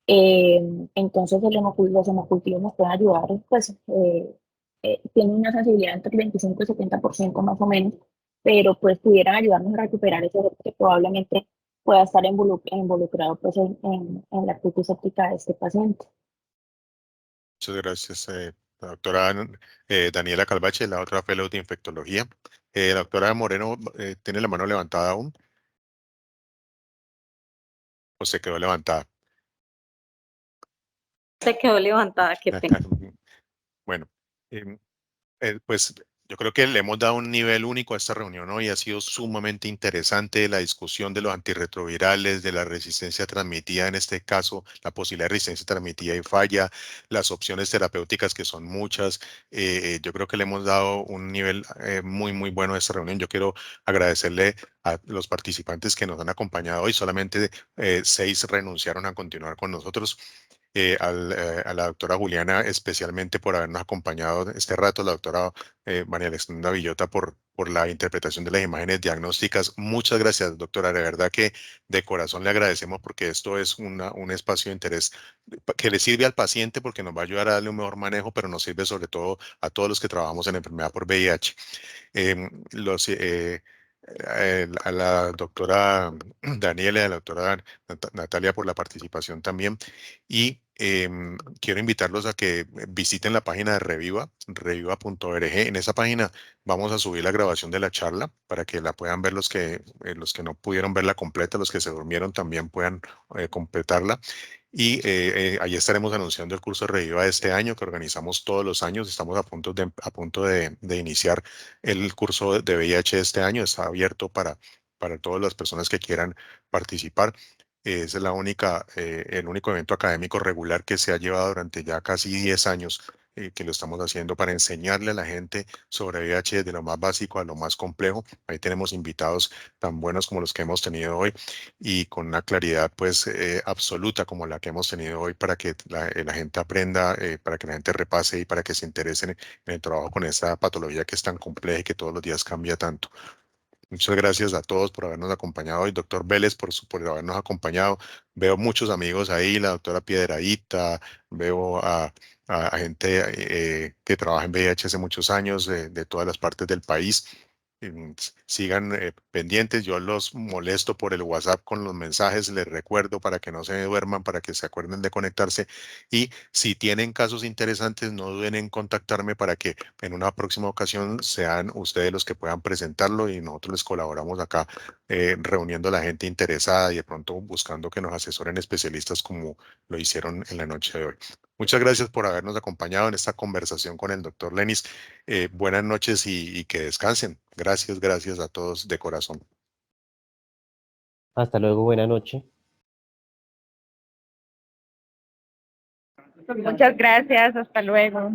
Entonces los hemocultivos nos pueden ayudar pues, tienen una sensibilidad entre el 25 y 70% más o menos, pero pues pudieran ayudarnos a recuperar ese dato que probablemente pueda estar involucrado pues en la crisis óptica de este paciente. Muchas gracias, la doctora Daniela Calvache, la otra fellow de infectología. La doctora Moreno tiene la mano levantada aún, o se quedó levantada. Se quedó levantada, qué pena. Bueno, pues yo creo que le hemos dado un nivel único a esta reunión hoy. Ha sido sumamente interesante la discusión de los antirretrovirales, de la resistencia transmitida, en este caso, la posibilidad de resistencia transmitida y falla, las opciones terapéuticas que son muchas. Yo creo que le hemos dado un nivel muy bueno a esta reunión. Yo quiero agradecerle a los participantes que nos han acompañado hoy. Solamente 6 renunciaron a continuar con nosotros. A la doctora Juliana especialmente por habernos acompañado este rato, la doctora María Alexandra Villota por la interpretación de las imágenes diagnósticas. Muchas gracias, doctora. De verdad que de corazón le agradecemos porque esto es un espacio de interés que le sirve al paciente porque nos va a ayudar a darle un mejor manejo, pero nos sirve sobre todo a todos los que trabajamos en enfermedad por VIH. A la doctora Daniela y a la doctora Natalia por la participación también. Y quiero invitarlos a que visiten la página de Reviva, reviva.org. En esa página vamos a subir la grabación de la charla para que la puedan ver los que no pudieron verla completa, los que se durmieron también puedan completarla. Y ahí estaremos anunciando el curso de Reviva de este año que organizamos todos los años. Estamos a punto de iniciar el curso de VIH de este año. Está abierto para todas las personas que quieran participar. Es el único evento académico regular que se ha llevado durante ya casi 10 años, que lo estamos haciendo para enseñarle a la gente sobre VIH desde lo más básico a lo más complejo. Ahí tenemos invitados tan buenos como los que hemos tenido hoy y con una claridad pues absoluta como la que hemos tenido hoy para que la gente aprenda, para que la gente repase y para que se interesen en el trabajo con esta patología que es tan compleja y que todos los días cambia tanto. Muchas gracias a todos por habernos acompañado hoy, doctor Vélez, por habernos acompañado. Veo muchos amigos ahí, la doctora Piedradita, veo a gente que trabaja en VIH hace muchos años de todas las partes del país. Sigan pendientes, yo los molesto por el WhatsApp con los mensajes, les recuerdo para que no se duerman, para que se acuerden de conectarse y si tienen casos interesantes no duden en contactarme para que en una próxima ocasión sean ustedes los que puedan presentarlo y nosotros les colaboramos acá reuniendo a la gente interesada y de pronto buscando que nos asesoren especialistas como lo hicieron en la noche de hoy. Muchas gracias por habernos acompañado en esta conversación con el doctor Lenis. Buenas noches y que descansen. Gracias a todos de corazón. Hasta luego, buena noche. Muchas gracias, hasta luego.